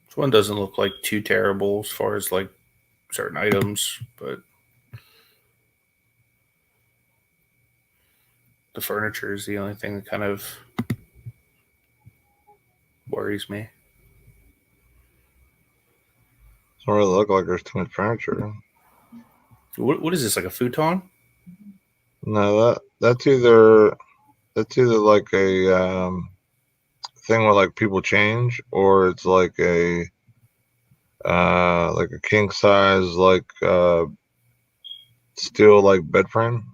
This one doesn't look like too terrible as far as like certain items, but the furniture is the only thing that kind of worries me. Doesn't really look like there's too much furniture. What is this, like a futon? No, that's either like a thing where like people change, or it's like a king size steel like bed frame,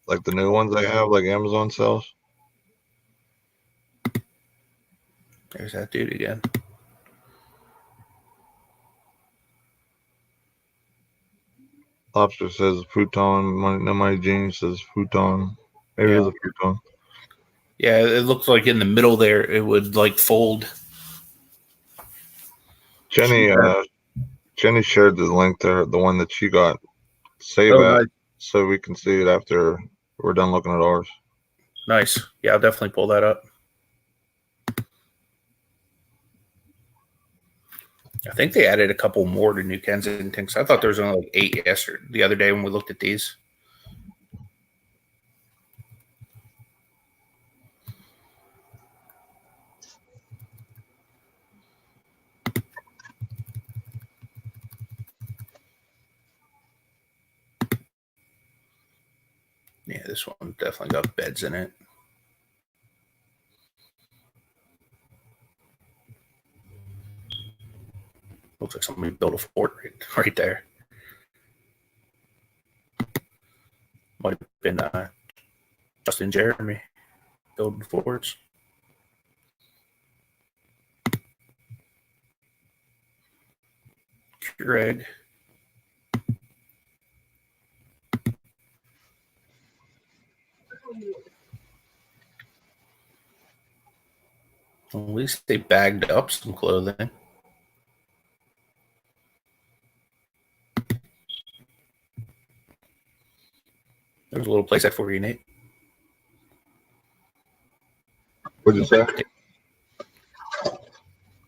like the new ones they have, like Amazon sells. There's that dude again. Lobster says futon. No Money Genius says futon. Maybe it's a futon. Yeah, it looks like in the middle there it would like fold. Jenny shared the link to the one that she got. Save that nice. So we can see it after we're done looking at ours. Nice. Yeah, I'll definitely pull that up. I think they added a couple more to New Kensington. I thought there was only like 8 the other day when we looked at these. Yeah, this one definitely got beds in it. looks like somebody built a fort right there. Might have been Justin Jeremy building forts. Greg. Well, at least they bagged up some clothing. There's a little playset for you, Nate. What'd you say?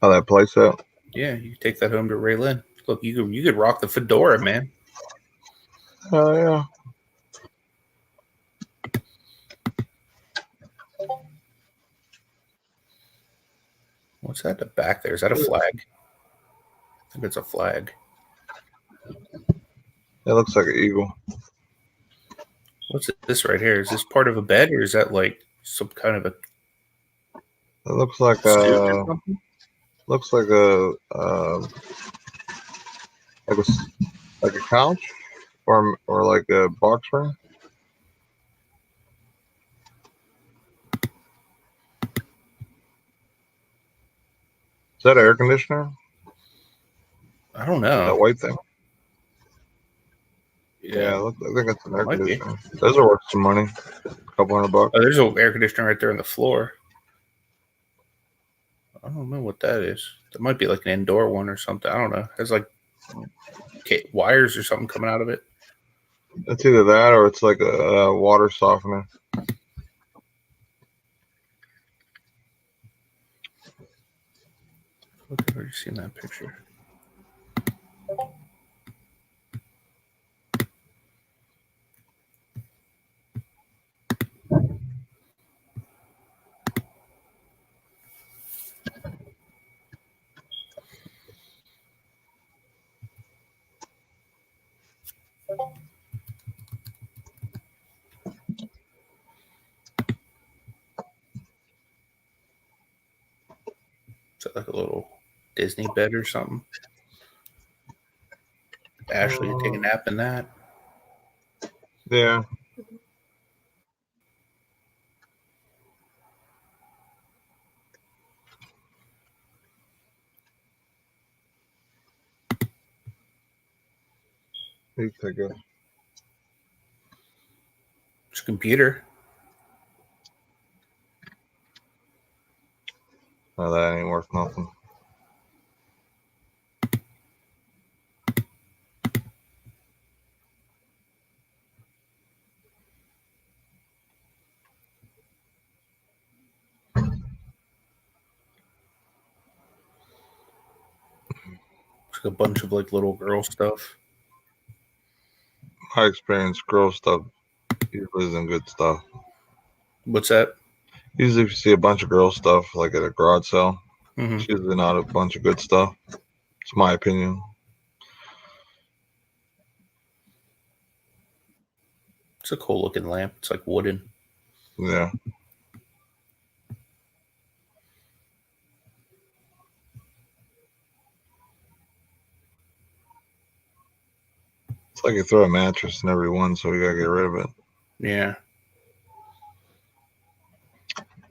Oh, that playset? Yeah, you take that home to Raylin. Look, you could rock the fedora, man. Oh, yeah. What's that at the back there? Is that a flag? I think it's a flag. It looks like an eagle. What's this right here? Is this part of a bed, or is that like some kind of a It looks like suit or something? looks like like a couch or like a box spring. Is that an air conditioner? I don't That know. white thing? Yeah, I think it's an air might be. conditioner. Those are worth some money. A couple $100. Oh, there's an air conditioner right there on the floor. I don't know what that is. That might be like an indoor one or something. I don't know. It has like wires or something coming out of it. It's either that or it's like a water softener. I've already seen that picture. Is that like a little Disney bed or something? Ashley, you take a nap in that? Yeah. You take a It's a computer. No, that ain't worth nothing. It's like a bunch of like little girl stuff. My experience, girl stuff usually isn't good stuff. What's that? Usually, if you see a bunch of girl stuff like at a garage sale, Mm-hmm. it's usually not a bunch of good stuff. It's my opinion. It's a cool looking lamp. It's like wooden. Yeah. It's like you throw a mattress in every one, so we gotta get rid of it. Yeah.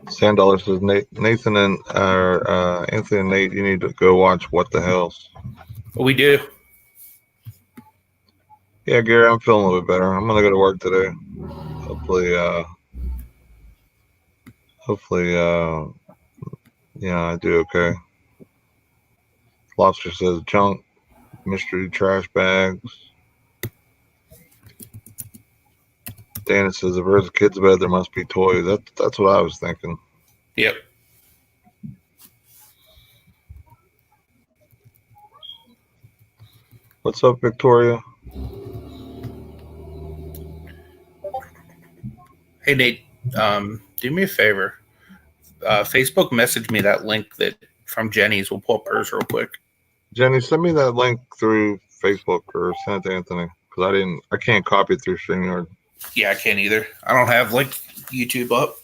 Sand says Nathan and Anthony and Nate, you need to go watch What the Hells. Well, we do. Yeah, Gary, I'm feeling a little bit better. I'm gonna go to work today. Hopefully, yeah, I do okay. Lobster says junk, mystery trash bags. Dana says if there's a kid's bed, there must be toys. That's what I was thinking. Yep. What's up, Victoria? Hey, Nate, do me a favor. Facebook message me that link that from Jenny's. We'll pull up hers real quick. Jenny, send me that link through Facebook or send it to Anthony because I can't copy it through StreamYard. Yeah, I can't either. I don't have like YouTube up.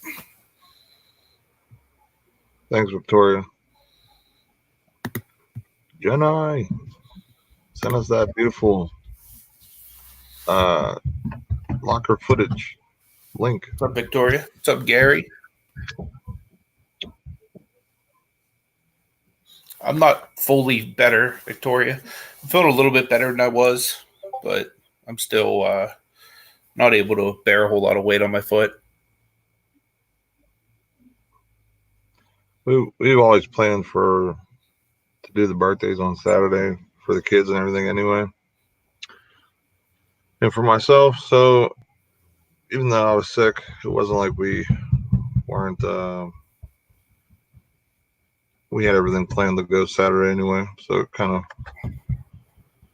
Thanks, Victoria. Jenny. Send us that beautiful locker footage link. What's up, Victoria? What's up, Gary? I'm not fully better, Victoria. I'm feeling a little bit better than I was, but I'm still not able to bear a whole lot of weight on my foot. We've always planned to do the birthdays on Saturday for the kids and everything anyway. And for myself, so even though I was sick, it wasn't like we weren't we had everything planned to go Saturday anyway, so it kind of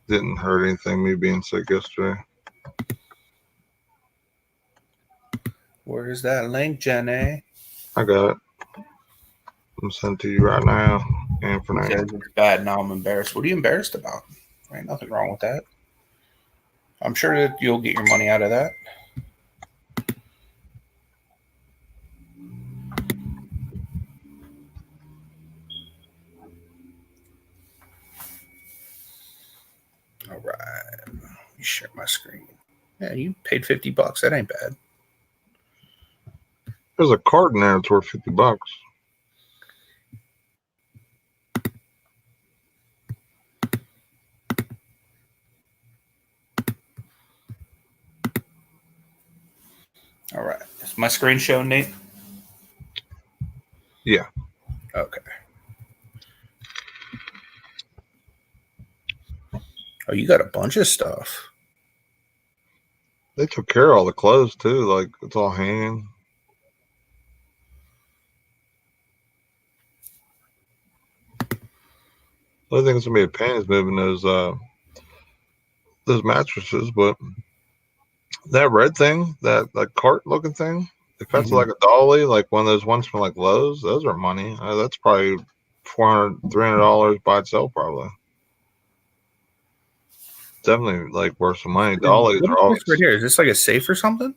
didn't hurt anything, me being sick yesterday. Where's that link, Jenny? I got it. I'm sending to you right now. And for now, It's bad. Now I'm embarrassed. What are you embarrassed about? There ain't nothing wrong with that. I'm sure that you'll get your money out of that. All right. Let me share my screen. Yeah, you paid $50. That ain't bad. there's a card in there that's worth $50. All right. Is my screen showing, Nate? Yeah. Okay. Oh, you got a bunch of stuff. They took care of all the clothes too. Like it's all hanging. The only thing that's gonna be a pain is moving those mattresses, but that red thing, that cart looking thing, if that's like a dolly, like one of those ones from like Lowe's, those are money. That's probably $400, $300 by itself, probably. Definitely like worth some money. Dollies What are is always this right here? Is this like a safe or something?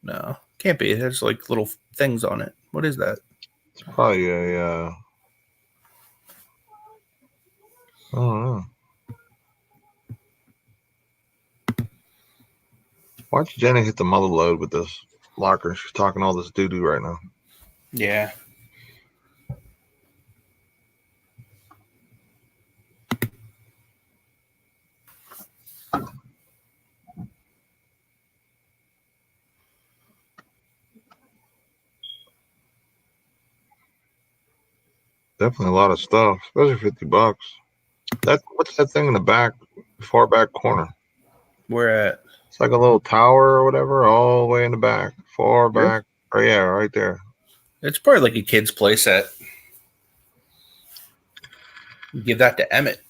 No, can't be. It has like little things on it. What is that? It's probably a I don't know. Why'd Jenny hit the mother load with this locker? She's talking all this doo-doo right now. Yeah. Definitely a lot of stuff, especially $50. What's that thing in the back, far back corner? Where at? It's like a little tower or whatever, all the way in the back, far back. Oh yeah, right there. It's probably like a kid's play set. Give that to Emmett.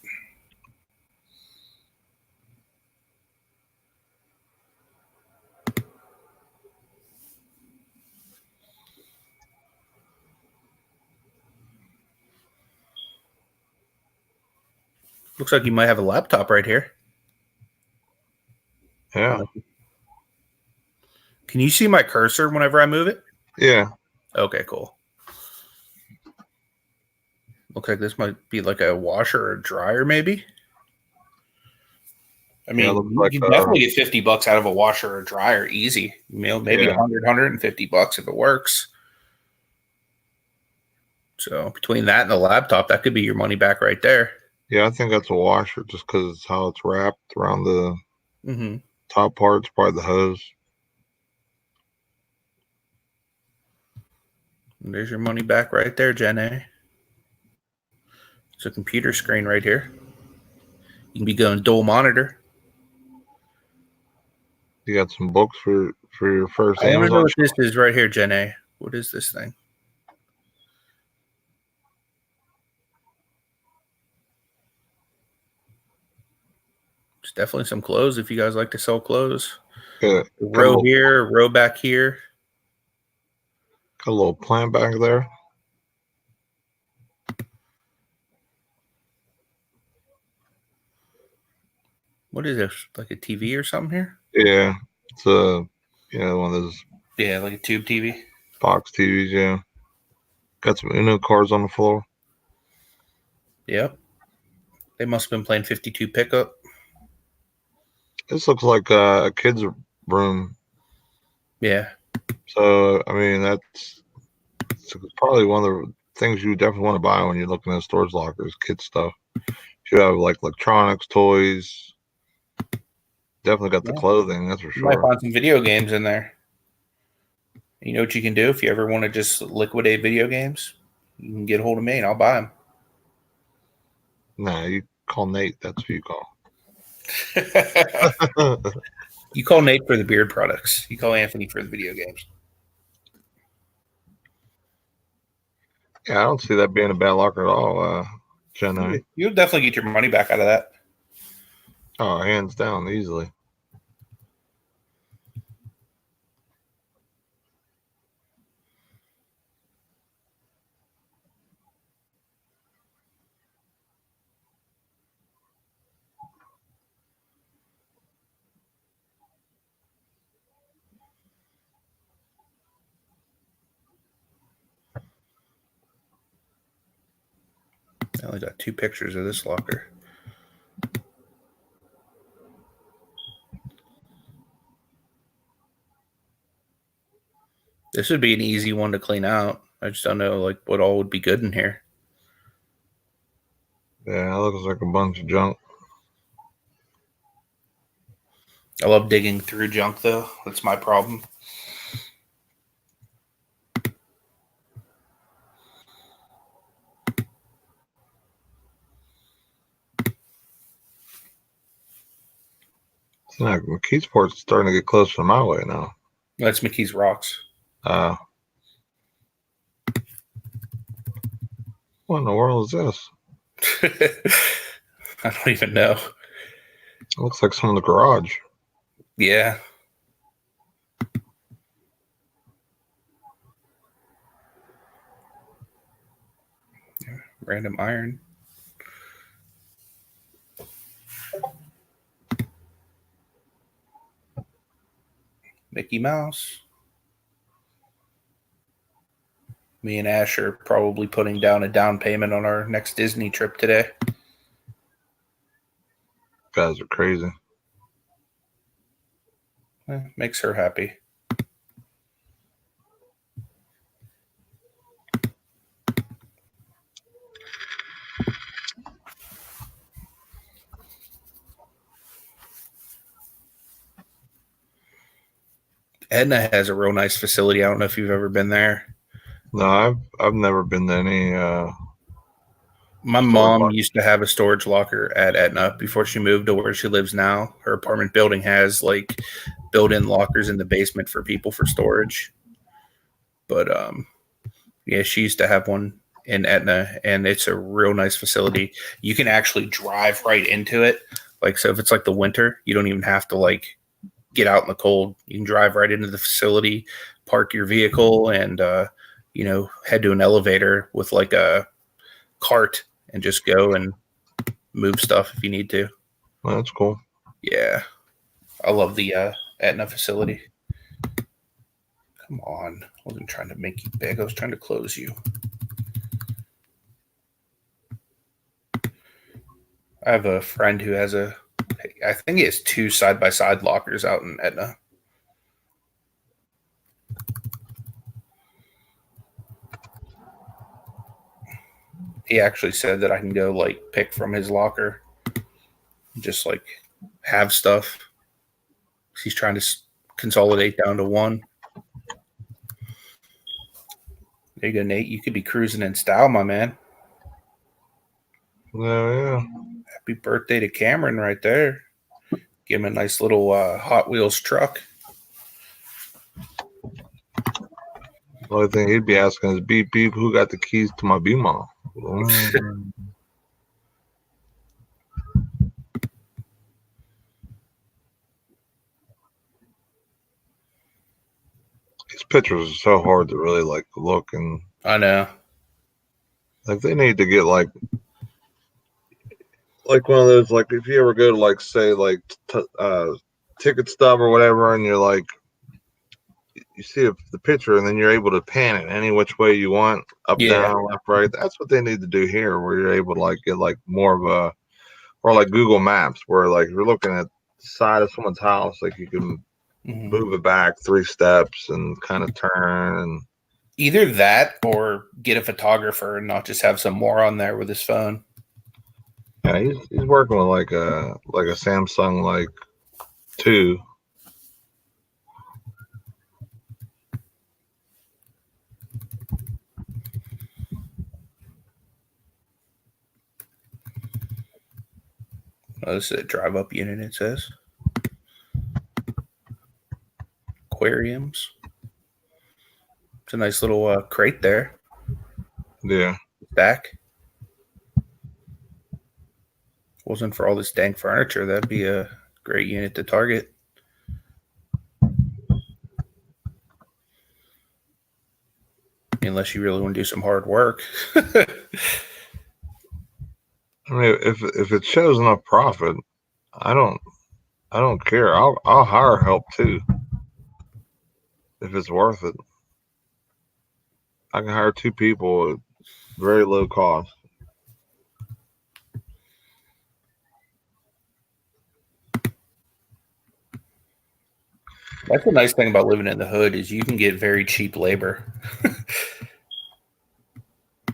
Looks like you might have a laptop right here. Yeah. Can you see my cursor whenever I move it? Yeah. Okay, cool. Looks like this might be like a washer or a dryer, maybe. I mean, you can definitely get $50 out of a washer or a dryer, easy. Maybe $100, $150 if it works. So between that and the laptop, that could be your money back right there. Yeah, I think that's a washer just because it's how it's wrapped around the top part. It's probably the hose. And there's your money back right there, Jen A. It's a computer screen right here. You can be going dual monitor. You got some books for your first I want to Amazon know what this is right here, Jen A. What is this thing? It's definitely some clothes if you guys like to sell clothes. Yeah, Row here, row back here. Got a little plant back there. What is this? Like a TV or something here? Yeah, it's one of those. Yeah, like a tube TV. Box TVs, yeah. Got some Uno cards on the floor. Yep. They must have been playing 52 pickup. This looks like a kid's room. Yeah. So, I mean, it's probably one of the things you definitely want to buy when you're looking at storage lockers, kid stuff. You have like electronics, toys. Definitely got the clothing, that's for You might sure. find some video games in there. You know what you can do if you ever want to just liquidate video games? You can get a hold of me and I'll buy them. Nah, you call Nate. That's who you call. You call Nate for the beard products. You call Anthony for the video games. Yeah, I don't see that being a bad locker at all, Jenna. You'll definitely get your money back out of that. Oh, hands down, easily. I only got 2 pictures of this locker. This would be an easy one to clean out. I just don't know like what all would be good in here. Yeah, it looks like a bunch of junk. I love digging through junk though. That's my problem. It's like McKeesport's starting to get closer to my way now. That's McKee's Rocks. What in the world is this? I don't even know. It looks like some in the garage. Yeah. Random iron. Mickey Mouse. Me and Ash are probably putting down a down payment on our next Disney trip today. Guys are crazy. Makes her happy. Edna has a real nice facility. I don't know if you've ever been there. No, I've never been to any. My mom used to have a storage locker at Etna before she moved to where she lives now. Her apartment building has like built-in lockers in the basement for people for storage. But yeah, she used to have one in Etna, and it's a real nice facility. You can actually drive right into it. Like, so if it's like the winter, you don't even have to like get out in the cold. You can drive right into the facility, park your vehicle, and head to an elevator with like a cart and just go and move stuff if you need to. Well, that's cool. Yeah, I love the Etna facility. Come on, I wasn't trying to make you big. I was trying to close you. I have a friend who has I think he has 2 side-by-side lockers out in Etna. He actually said that I can go like pick from his locker, just like have stuff. He's trying to consolidate down to 1. There you go, Nate. You could be cruising in style, my man. Yeah. Happy birthday to Cameron right there. Give him a nice little Hot Wheels truck. The only thing he'd be asking is, beep, beep, who got the keys to my B-Mall? These pictures are so hard to really like look, and I know. Like they need to get like one of those, like if you ever go to like say like Ticket Stub or whatever, and you're like you see the picture and then you're able to pan it any which way you want, up, down, left, right. That's what they need to do here, where you're able to like get like more of or like Google Maps, where like you're looking at the side of someone's house, like you can move it back 3 steps and kind of turn. And either that or get a photographer and not just have some moron there with his phone. yeah, he's working with like a Samsung like 2. Oh, this is a drive-up unit, it says. Aquariums. It's a nice little crate there. Yeah. Back. Wasn't for all this dang furniture, that'd be a great unit to target. Unless you really want to do some hard work. I mean, if it shows enough profit, I don't care. I'll hire help too if it's worth it. I can hire 2 people at very low cost. That's the nice thing about living in the hood is you can get very cheap labor.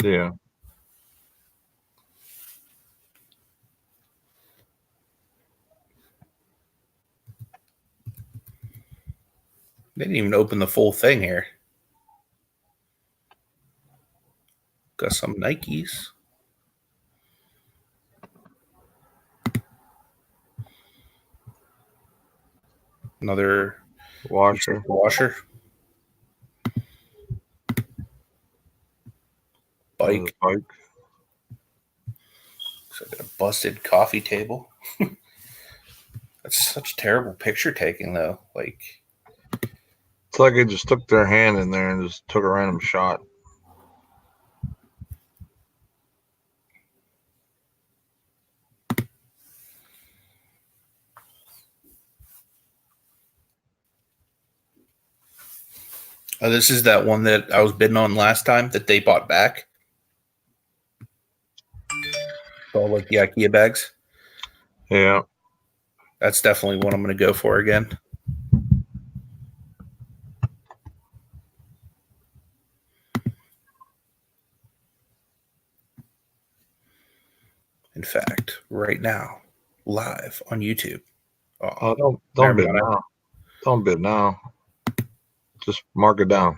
Yeah. They didn't even open the full thing here. Got some Nikes. Another Washer. Bike. Bike. Looks like a busted coffee table. That's such terrible picture taking, though. Like, It's like they just took their hand in there and just took a random shot. oh, this is that one that I was bidding on last time that they bought back. All like the IKEA bags. Yeah. That's definitely one I'm going to go for again. In fact, right now, live on YouTube. Oh, don't bid now. Don't bid now. Just mark it down.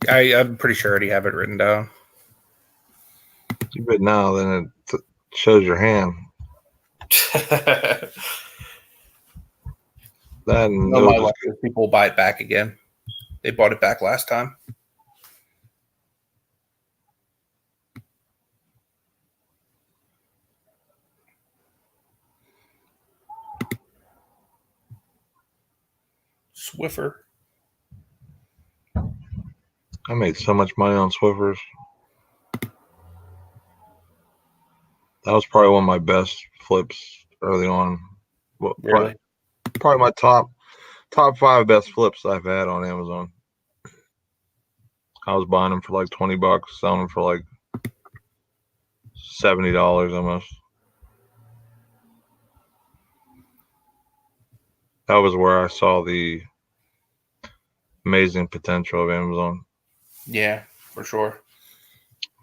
I'm pretty sure I already have it written down. You bid now, then it shows your hand. Then No, my luck is people buy it back again. They bought it back last time. Swiffer. I made so much money on Swiffers. That was probably one of my best flips early on. Well, Really? probably my top 5 best flips I've had on Amazon. I was buying them for like $20, selling them for like $70 almost. That was where I saw the amazing potential of Amazon. Yeah, for sure.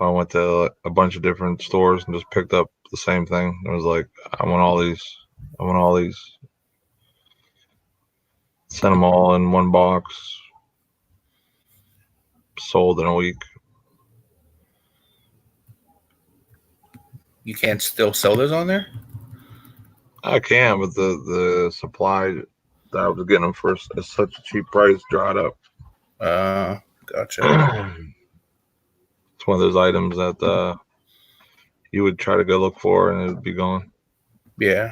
I went to a bunch of different stores and just picked up the same thing. It was like, I want all these. I want all these. Sent them all in one box. Sold in a week. You can't still sell those on there? I can, but the supply that I was getting them for such a cheap price dried up. Gotcha. It's one of those items that you would try to go look for and it would be gone. Yeah.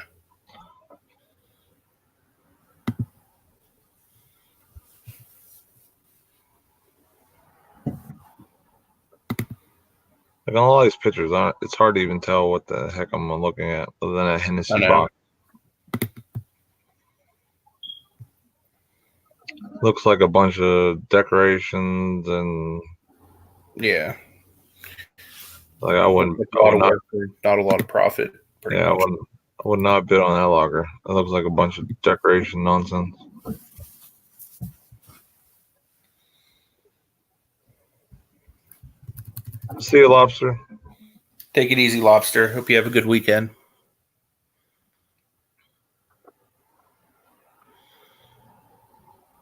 Like on all these pictures, it's hard to even tell what the heck I'm looking at other than a Hennessy box. Looks like a bunch of decorations and yeah. Like I wouldn't. Not a lot of profit. pretty Yeah, much. I would not bid on that locker. It looks like a bunch of decoration nonsense. See you, Lobster. Take it easy, Lobster. Hope you have a good weekend.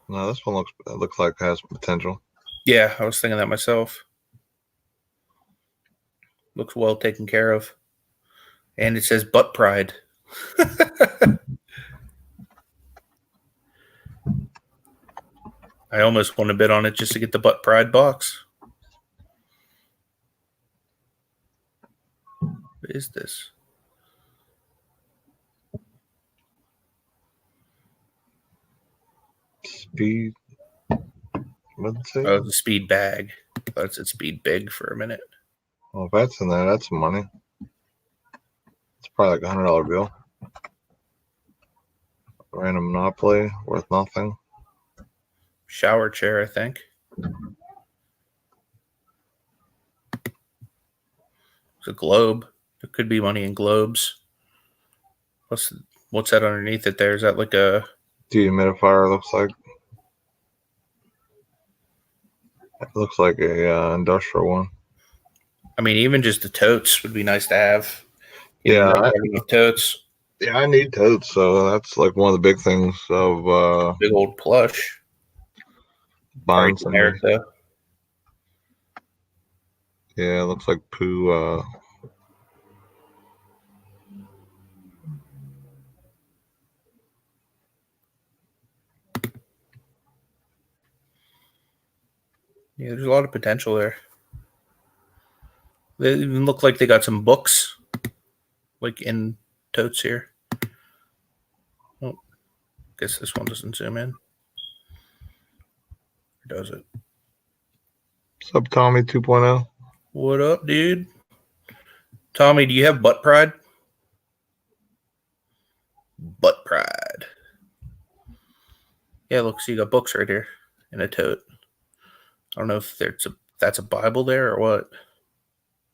No, this one looks like it has potential. Yeah, I was thinking that myself. Looks well taken care of. And it says butt pride. I almost want to bid on it just to get the butt pride box. What is this? Speed. What'd it say? Oh, it's a speed bag. That's a speed big for a minute. Well, if that's in there, that's some money. It's probably like $100 bill. Random Monopoly, worth nothing. Shower chair, I think. It's a globe. There could be money in globes. What's that underneath it there? Is that like a Dehumidifier, looks like. It looks like a industrial one. I mean, even just the totes would be nice to have. Yeah, totes. Yeah, I need totes, so that's like one of the big things of Big old plush. buying Generic something. though. Yeah, it looks like poo. Yeah, there's a lot of potential there. They even look like they got some books, like in totes here. Oh, guess this one doesn't zoom in. Or does it? What's up, Tommy 2.0? What up, dude? Tommy, do you have butt pride? Butt pride. Yeah, look, so you got books right here in a tote. I don't know if that's a Bible there or what.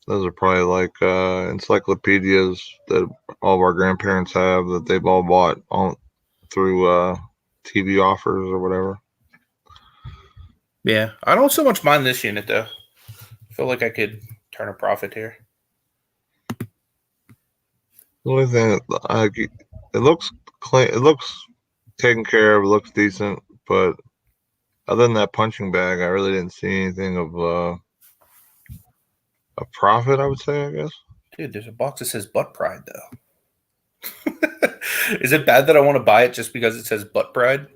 Those are probably like encyclopedias that all of our grandparents have that they've all bought through TV offers or whatever. Yeah, I don't so much mind this unit though. I feel like I could turn a profit here. The only thing, it looks clean, it looks taken care of, it looks decent, but other than that punching bag, I really didn't see anything of a profit, I would say, I guess. Dude, there's a box that says butt pride though. Is it bad that I want to buy it just because it says butt pride?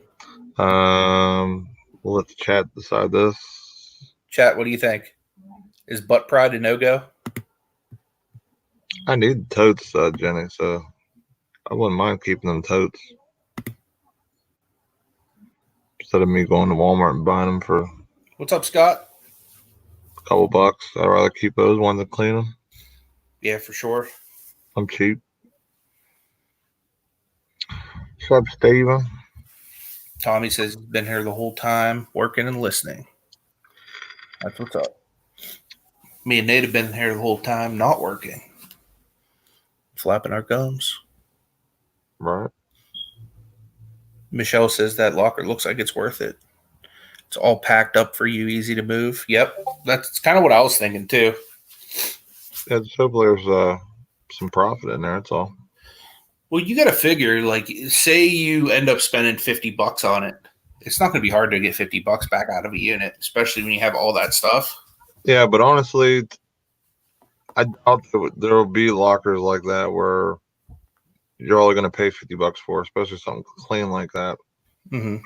We'll let the chat decide this. Chat, what do you think? Is butt pride a no-go? I need totes, Jenny, so I wouldn't mind keeping them totes. Instead of me going to Walmart and buying them for What's up, Scott? a couple bucks, I'd rather keep those ones and clean them. Yeah, for sure. I'm cheap. What's up, Steven? Tommy says he's been here the whole time, working and listening. That's what's up. Me and Nate have been here the whole time, not working. Flapping our gums. Right. Michelle says that locker looks like it's worth it. It's all packed up for you, easy to move. Yep, that's kind of what I was thinking too. Yeah, just hopefully there's some profit in there, that's all. Well, you got to figure, like, say you end up spending $50 on it. It's not going to be hard to get $50 back out of a unit, especially when you have all that stuff. Yeah, but honestly, I doubt there will be lockers like that where you're only going to pay $50 for, especially something clean like that. Mm-hmm.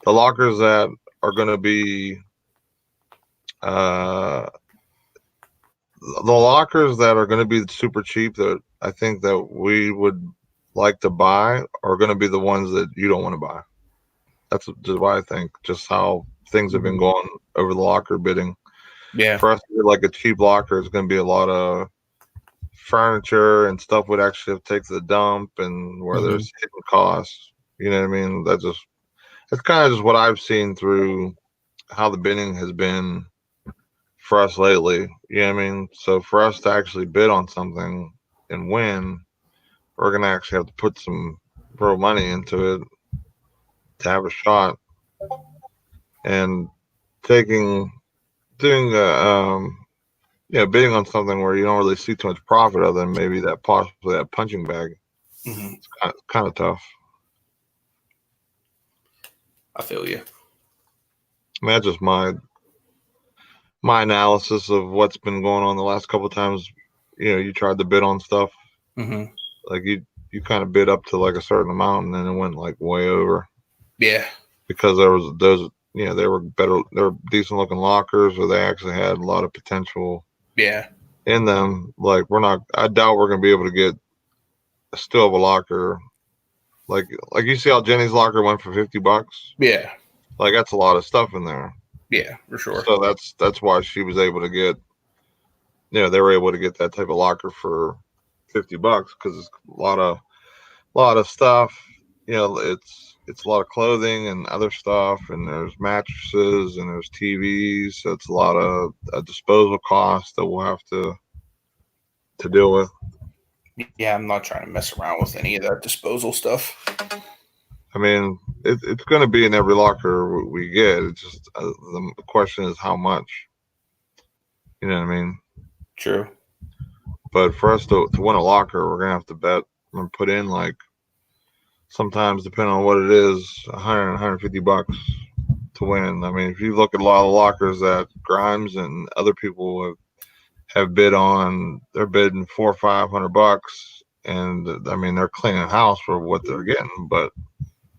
The lockers that are going to be the lockers that are going to be super cheap that I think that we would like to buy are going to be the ones that you don't want to buy. That's just what I think, just how things have been going over the locker bidding. Yeah. For us to get like a cheap locker, it's going to be a lot of furniture and stuff would actually have to take to the dump and where there's hidden costs. You know what I mean? That's kind of just what I've seen through how the bidding has been for us lately. You know what I mean? So for us to actually bid on something and win, we're gonna actually have to put some real money into it to have a shot. And doing bidding on something where you don't really see too much profit other than maybe possibly that punching bag. Mm-hmm. It's kind of tough. I feel you. I mean, that's just my analysis of what's been going on the last couple of times. You tried to bid on stuff. Mm-hmm. Like you kind of bid up to like a certain amount, and then it went like way over. Yeah. Because there was those, they were decent looking lockers, or they actually had a lot of potential. Yeah. In them. Like I doubt we're gonna be able to get still have a locker. Like you see how Jenny's locker went for $50. Yeah. Like that's a lot of stuff in there. Yeah, for sure. So that's why she was able to get. They were able to get that type of locker for $50 because it's a lot of stuff. It's a lot of clothing and other stuff, and there's mattresses and there's TVs. So it's a lot of disposal costs that we'll have to deal with. Yeah, I'm not trying to mess around with any of that disposal stuff. I mean, it's going to be in every locker we get. It's just the question is how much. You know what I mean? True. But for us to win a locker, we're going to have to bet and put in like sometimes, depending on what it is, $100, $150 to win. I mean, if you look at a lot of lockers that Grimes and other people have bid on, they're bidding $400 or $500, and I mean they're cleaning house for what they're getting. But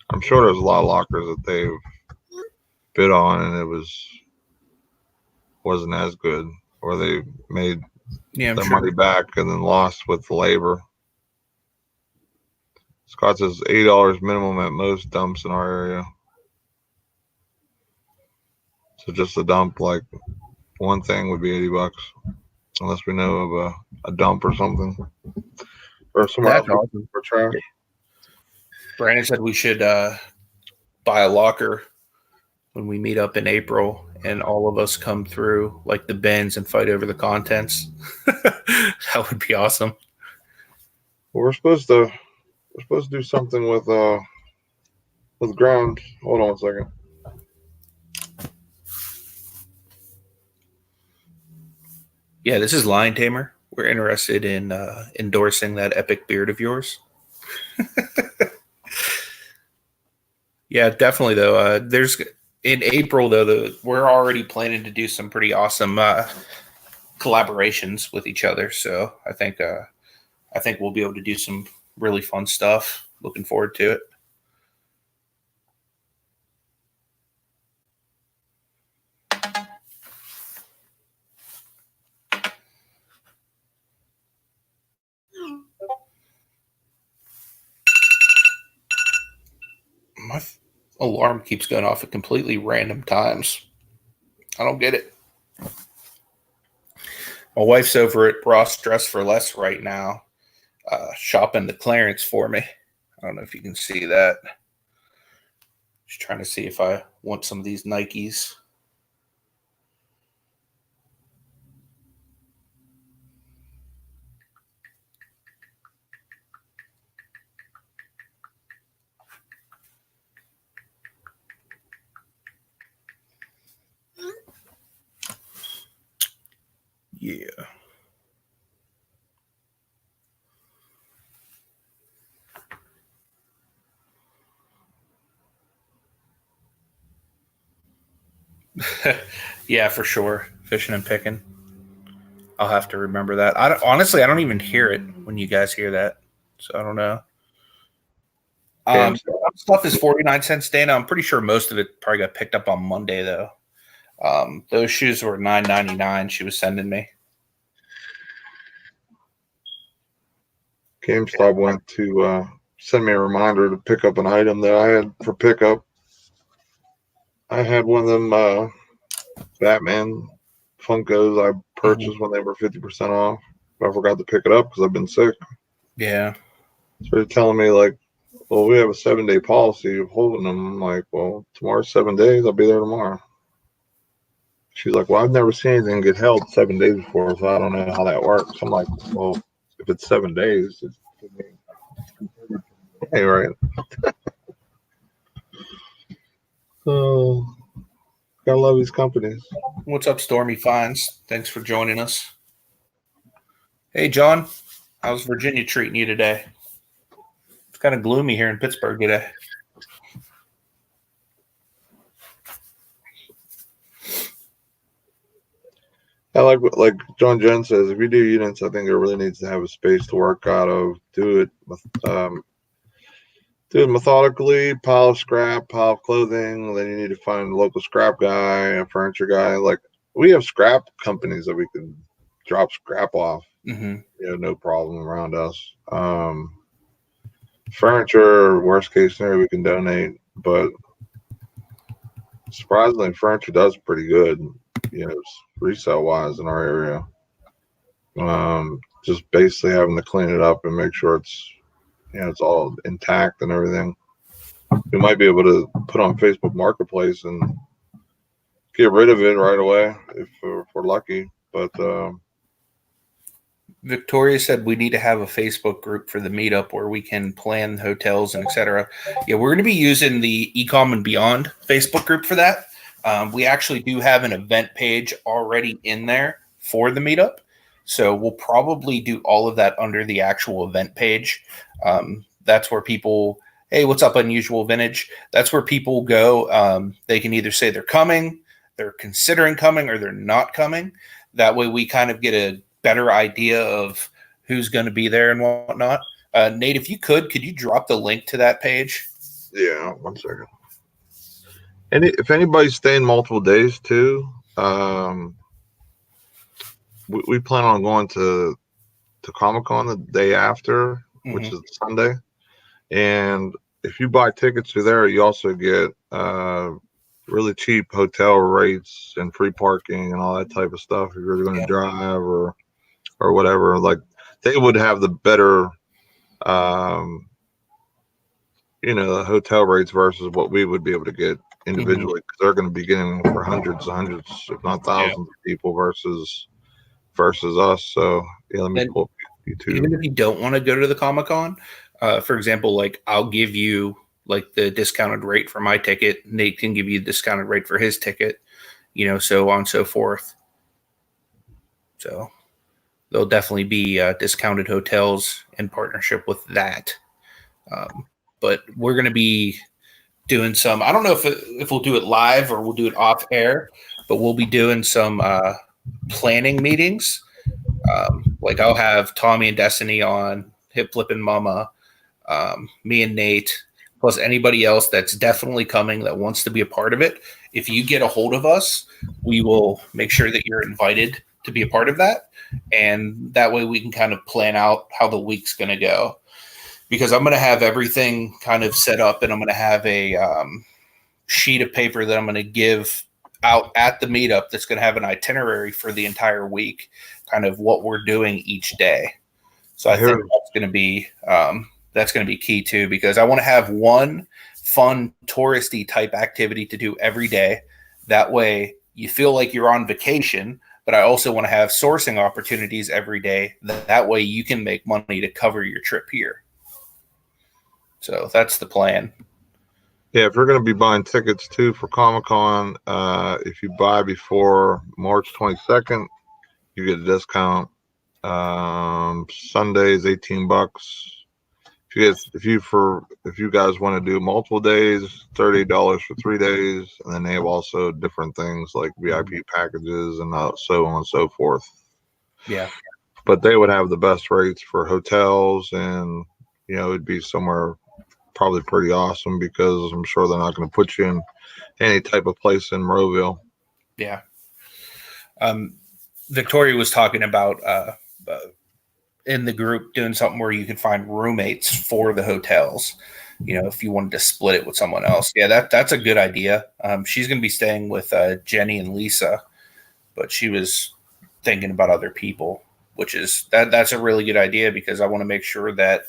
I'm sure there's a lot of lockers that they've bid on and it wasn't as good, or they made their money back and then lost with the labor. Scott says $80 minimum at most dumps in our area. So just a dump, like one thing would be $80, unless we know of a dump or something, or somewhere else awesome. for trash. Brandon said we should buy a locker when we meet up in April, and all of us come through like the bins and fight over the contents. That would be awesome. Well, we're supposed to do something with ground. Hold on a second. Yeah, this is Lion Tamer. We're interested in endorsing that epic beard of yours. Yeah, definitely though. There's in April though, we're already planning to do some pretty awesome collaborations with each other. So I think we'll be able to do some really fun stuff. Looking forward to it. My alarm keeps going off at completely random times. I don't get it. My wife's over at Ross Dress for Less right now, shopping the clearance for me. I don't know if you can see that. Just trying to see if I want some of these Nikes. Yeah. Yeah, for sure. Fishing and picking. I'll have to remember that. Honestly, I don't even hear it when you guys hear that. So I don't know. Stuff is 49 cents, Dana. I'm pretty sure most of it probably got picked up on Monday, though. Those shoes were $9.99 she was sending me. GameStop went to send me a reminder to pick up an item that I had for pickup. I had one of them Batman Funkos I purchased when they were 50% off. I forgot to pick it up because I've been sick. Yeah. So they're telling me, like, well, we have a 7-day policy of holding them. I'm like, well, tomorrow's 7 days. I'll be there tomorrow. She's like, well, I've never seen anything get held 7 days before, so I don't know how that works. I'm like, well, if it's 7 days, Hey, right. Oh, gotta love these companies. What's up, Stormy Fines? Thanks for joining us. Hey, John. How's Virginia treating you today? It's kind of gloomy here in Pittsburgh today. I like John Jen says, if you do units, I think it really needs to have a space to work out of. Do it methodically. Pile of scrap, pile of clothing. Then you need to find a local scrap guy, a furniture guy. Like we have scrap companies that we can drop scrap off. Mm-hmm. No problem around us. Furniture, worst case scenario, we can donate, but surprisingly, furniture does pretty good, resale wise in our area. Just basically having to clean it up and make sure it's all intact and everything. We might be able to put on Facebook Marketplace and get rid of it right away if we're lucky. But Victoria said we need to have a Facebook group for the meetup where we can plan hotels and etc. Yeah, we're going to be using the Ecom And Beyond Facebook group for that. We actually do have an event page already in there for the meetup. So we'll probably do all of that under the actual event page. That's where people, hey, what's up, Unusual Vintage? That's where people go. They can either say they're coming, they're considering coming, or they're not coming. That way we kind of get a better idea of who's going to be there and whatnot. Nate, if you could you drop the link to that page? Yeah, 1 second. And if anybody's staying multiple days too, we plan on going to Comic-Con the day after, which is Sunday. And if you buy tickets to there, you also get really cheap hotel rates and free parking and all that type of stuff if you're going to drive or whatever. Like they would have the better hotel rates versus what we would be able to get individually, because they're going to be getting for hundreds, if not thousands of people versus us. So let me pull up YouTube. Even if you don't want to go to the Comic-Con, for example, like I'll give you like the discounted rate for my ticket. Nate can give you the discounted rate for his ticket, so on and so forth. So there'll definitely be discounted hotels in partnership with that. But we're going to be doing some, I don't know if we'll do it live or we'll do it off air, but we'll be doing some planning meetings. Like I'll have Tommy and Destiny on, Hip Flippin' Mama, me and Nate, plus anybody else that's definitely coming that wants to be a part of it. If you get a hold of us, we will make sure that you're invited to be a part of that. And that way we can kind of plan out how the week's going to go. Because I'm going to have everything kind of set up, and I'm going to have a sheet of paper that I'm going to give out at the meetup that's going to have an itinerary for the entire week, kind of what we're doing each day. So I think that's going to be key too, because I want to have one fun touristy type activity to do every day. That way you feel like you're on vacation, but I also want to have sourcing opportunities every day. That way you can make money to cover your trip here. So that's the plan. Yeah, if you're going to be buying tickets too for Comic-Con, if you buy before March 22nd, you get a discount. Sundays, $18. If you guys want to do multiple days, $30 for 3 days, and then they have also different things like VIP packages and so on and so forth. Yeah, but they would have the best rates for hotels, and it'd be somewhere probably pretty awesome, because I'm sure they're not going to put you in any type of place in Monroeville. Yeah. Victoria was talking about in the group doing something where you could find roommates for the hotels, if you wanted to split it with someone else. Yeah, that's a good idea. She's going to be staying with Jenny and Lisa, but she was thinking about other people, which is that's a really good idea, because I want to make sure that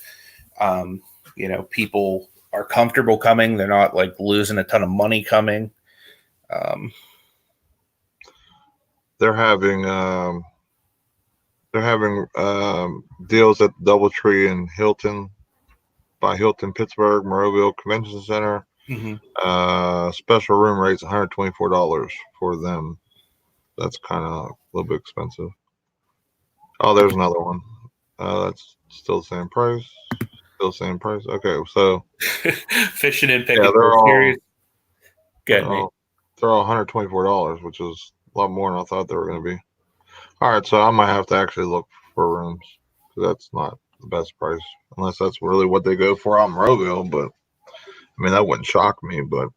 people are comfortable coming. They're not like losing a ton of money coming. They're having deals at DoubleTree and Hilton by Hilton, Pittsburgh, Monroeville Convention Center. Mm-hmm. Special room rates $124 for them. That's kind of a little bit expensive. Oh, there's another one. That's still the same price. Still the same price. Okay, so Fishing and picking. yeah, they're all Good, Nate. they're all $124, which is a lot more than I thought they were going to be. All right, so I might have to actually look for rooms because that's not the best price, unless that's really what they go for out in Monroeville. But I mean, that wouldn't shock me. But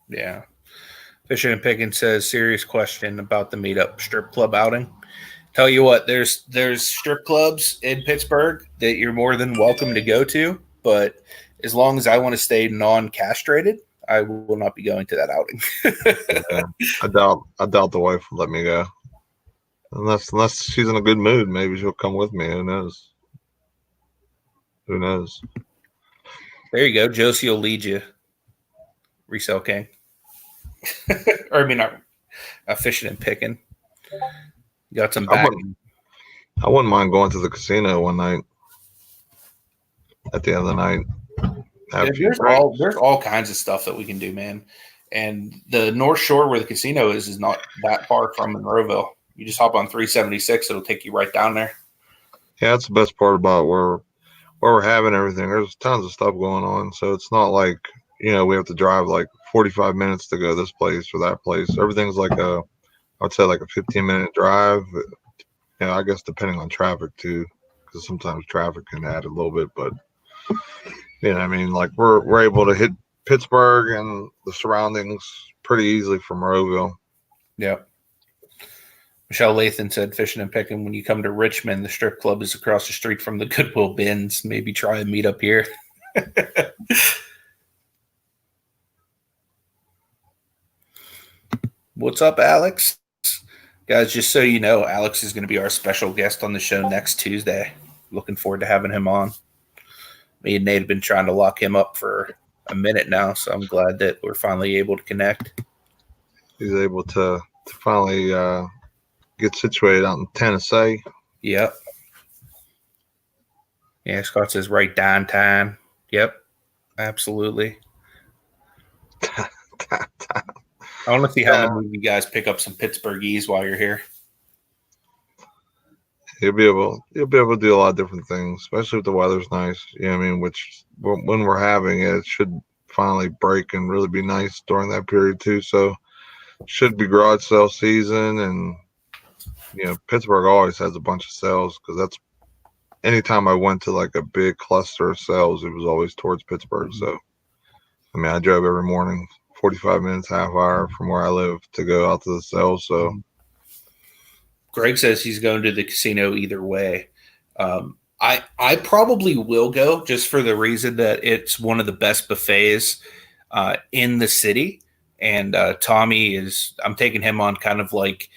yeah, Fishing and Picking says, serious question about the meetup strip club outing. Tell you what, there's strip clubs in Pittsburgh that you're more than welcome to go to, but as long as I want to stay non-castrated, I will not be going to that outing. yeah, I doubt the wife will let me go. Unless she's in a good mood, maybe she'll come with me. Who knows? Who knows? There you go. Josie will lead you. Resale King. Or I mean, not Fishing and Picking. You got some back. I wouldn't mind going to the casino one night. At the end of the night. There's all kinds of stuff that we can do, man. And the North Shore where the casino is not that far from Monroeville. You just hop on 376, it'll take you right down there. Yeah, that's the best part about where we're having everything. There's tons of stuff going on, so it's not like we have to drive like 45 minutes to go this place or that place. Everything's like I'd say like a 15-minute drive. I guess depending on traffic too, because sometimes traffic can add a little bit. But I mean, like we're able to hit Pittsburgh and the surroundings pretty easily from Monroeville. Yeah. Michelle Lathan said, Fishing and Picking, when you come to Richmond, the strip club is across the street from the Goodwill bins. Maybe try and meet up here. What's up, Alex? Guys, just so you know, Alex is going to be our special guest on the show next Tuesday. Looking forward to having him on. Me and Nate have been trying to lock him up for a minute now, so I'm glad that we're finally able to connect. He's able to finally get situated out in Tennessee. Yep. Yeah, Scott says right downtown. Yep, absolutely. I want to see how many of you guys pick up some Pittsburghese while you're here. You'll be able to do a lot of different things, especially if the weather's nice. Which when we're having it, it should finally break and really be nice during that period too. So should be garage sale season, and Pittsburgh always has a bunch of sales because that's anytime I went to like a big cluster of sales, it was always towards Pittsburgh. So I drove every morning 45 minutes, half hour from where I live to go out to the sales. So Greg says he's going to the casino either way. I probably will go just for the reason that it's one of the best buffets in the city. And Tommy I'm taking him on kind of like,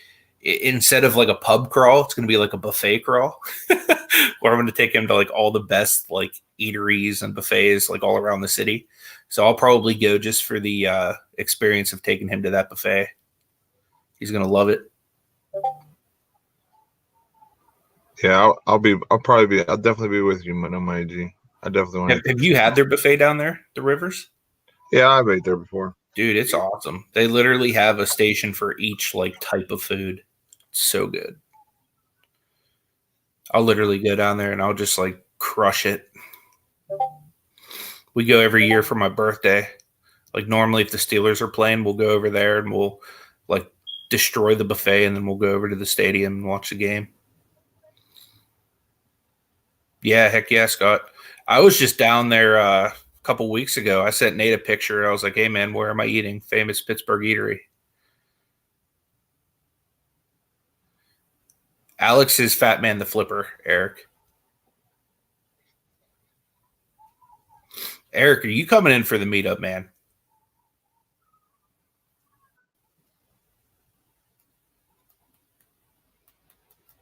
instead of like a pub crawl, it's going to be like a buffet crawl where I'm going to take him to like all the best like eateries and buffets like all around the city. So I'll probably go just for the experience of taking him to that buffet. He's going to love it. Yeah, I'll definitely be with you, my G. I definitely want to. Have you had their buffet down there, the Rivers? Yeah, I've ate there before. Dude, it's awesome. They literally have a station for each like type of food. It's so good. I'll literally go down there and I'll just like crush it. We go every year for my birthday. Like normally if the Steelers are playing, we'll go over there and we'll like destroy the buffet and then we'll go over to the stadium and watch the game. Yeah, heck yeah, Scott. I was just down there a couple weeks ago. I sent Nate a picture. I was like, hey, man, where am I eating? Famous Pittsburgh eatery. Alex is Fat Man the Flipper, Eric. Eric, are you coming in for the meetup, man?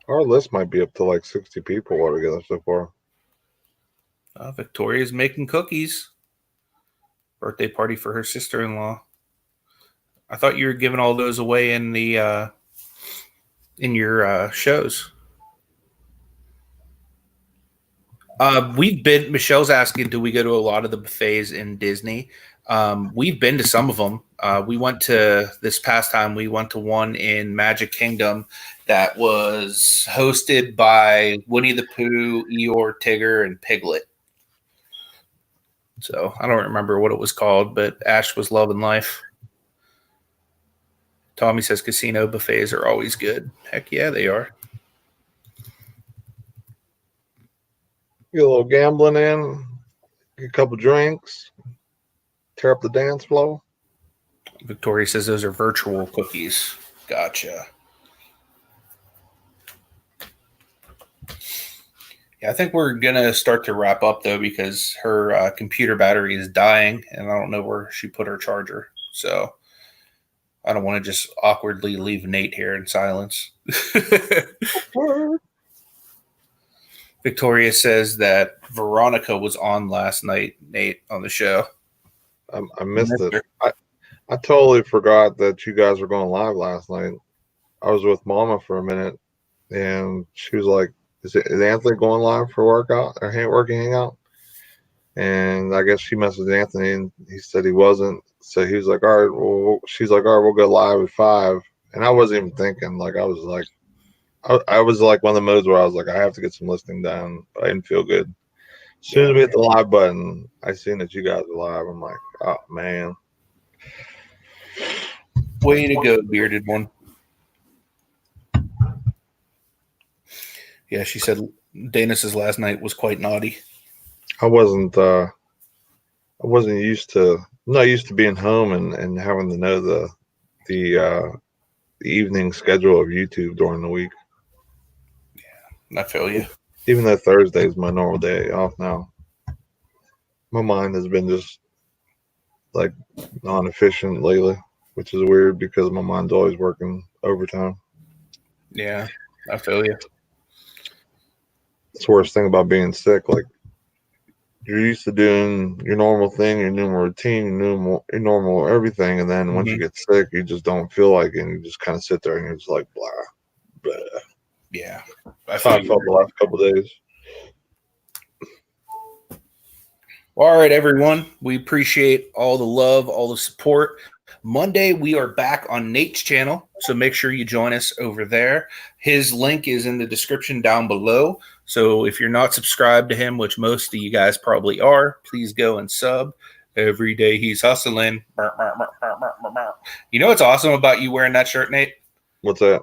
Our list might be up to like 60 people altogether so far. Victoria's making cookies. Birthday party for her sister-in-law. I thought you were giving all those away in the in your shows. Michelle's asking, do we go to a lot of the buffets in Disney? We've been to some of them. We went to this past time, we went to one in Magic Kingdom that was hosted by Winnie the Pooh, Eeyore, Tigger, and Piglet. So I don't remember what it was called, but Ash was loving life. Tommy says casino buffets are always good. Heck yeah, they are. Get a little gambling in, get a couple drinks, tear up the dance floor. Victoria says those are virtual cookies. Gotcha. Yeah, I think we're going to start to wrap up, though, because her computer battery is dying, and I don't know where she put her charger. So I don't want to just awkwardly leave Nate here in silence. Victoria says that Veronica was on last night, Nate, on the show. I missed it. I totally forgot that you guys were going live last night. I was with Mama for a minute, and she was like, is Anthony going live for workout or working hangout? And I guess she messaged Anthony, and he said he wasn't. So he was like, all right, well, she's like, all right, we'll go live at 5. And I wasn't even thinking. Like, I was like one of the modes where I was like, I have to get some listening done, but I didn't feel good. As soon as we hit the live button, I seen that you guys were live. I'm like, oh, man. Way to go, bearded one. Yeah, she said Danis's last night was quite naughty. I wasn't used to, I'm not used to being home and having to know the evening schedule of YouTube during the week. Yeah, I feel you. Even though Thursday is my normal day off now, my mind has been just like non-efficient lately, which is weird because my mind's always working overtime. Yeah, I feel you. It's the worst thing about being sick. Like, you're used to doing your normal thing, your normal routine, your normal everything, and then once you get sick, you just don't feel like it, and you just kind of sit there and you're just like, blah, blah. Yeah. I felt the last couple of days. Well, all right, everyone. We appreciate all the love, all the support. Monday, we are back on Nate's channel, so make sure you join us over there. His link is in the description down below. So if you're not subscribed to him, which most of you guys probably are, please go and sub. Every day he's hustling. You know what's awesome about you wearing that shirt, Nate? What's that?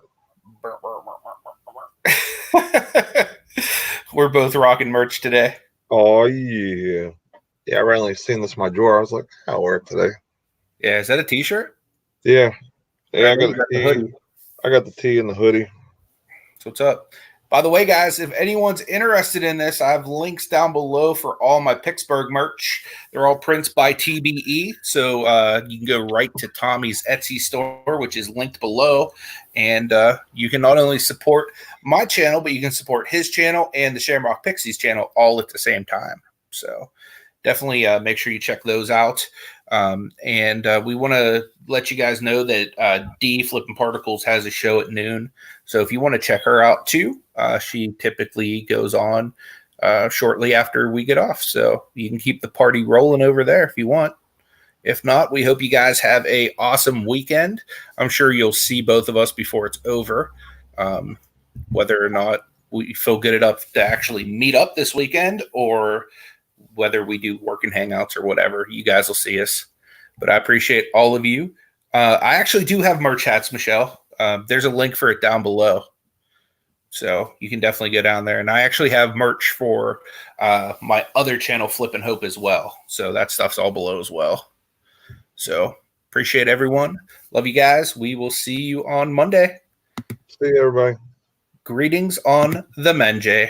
We're both rocking merch today. Oh, yeah. Yeah, I randomly seen this in my drawer. I was like, I'll wear it today. Yeah, is that a t-shirt? Yeah. Yeah, I got the hoodie. I got the tee and the hoodie. So what's up? By the way, guys, if anyone's interested in this, I have links down below for all my Picksburgh merch. They're all prints by TBE. So you can go right to Tommy's Etsy store, which is linked below. And you can not only support my channel, but you can support his channel and the Shamrock Pixies channel all at the same time. So definitely make sure you check those out. And we want to let you guys know that D Flippin Particles has a show at noon. So if you want to check her out too, she typically goes on shortly after we get off. So you can keep the party rolling over there if you want. If not, we hope you guys have a awesome weekend. I'm sure you'll see both of us before it's over. Whether or not we feel good enough to actually meet up this weekend or whether we do working hangouts or whatever, you guys will see us. But I appreciate all of you. I actually do have merch hats, Michelle. There's a link for it down below. So you can definitely go down there. And I actually have merch for my other channel, Flip and Hope, as well. So that stuff's all below as well. So appreciate everyone. Love you guys. We will see you on Monday. See you, everybody. Greetings on the Menjay.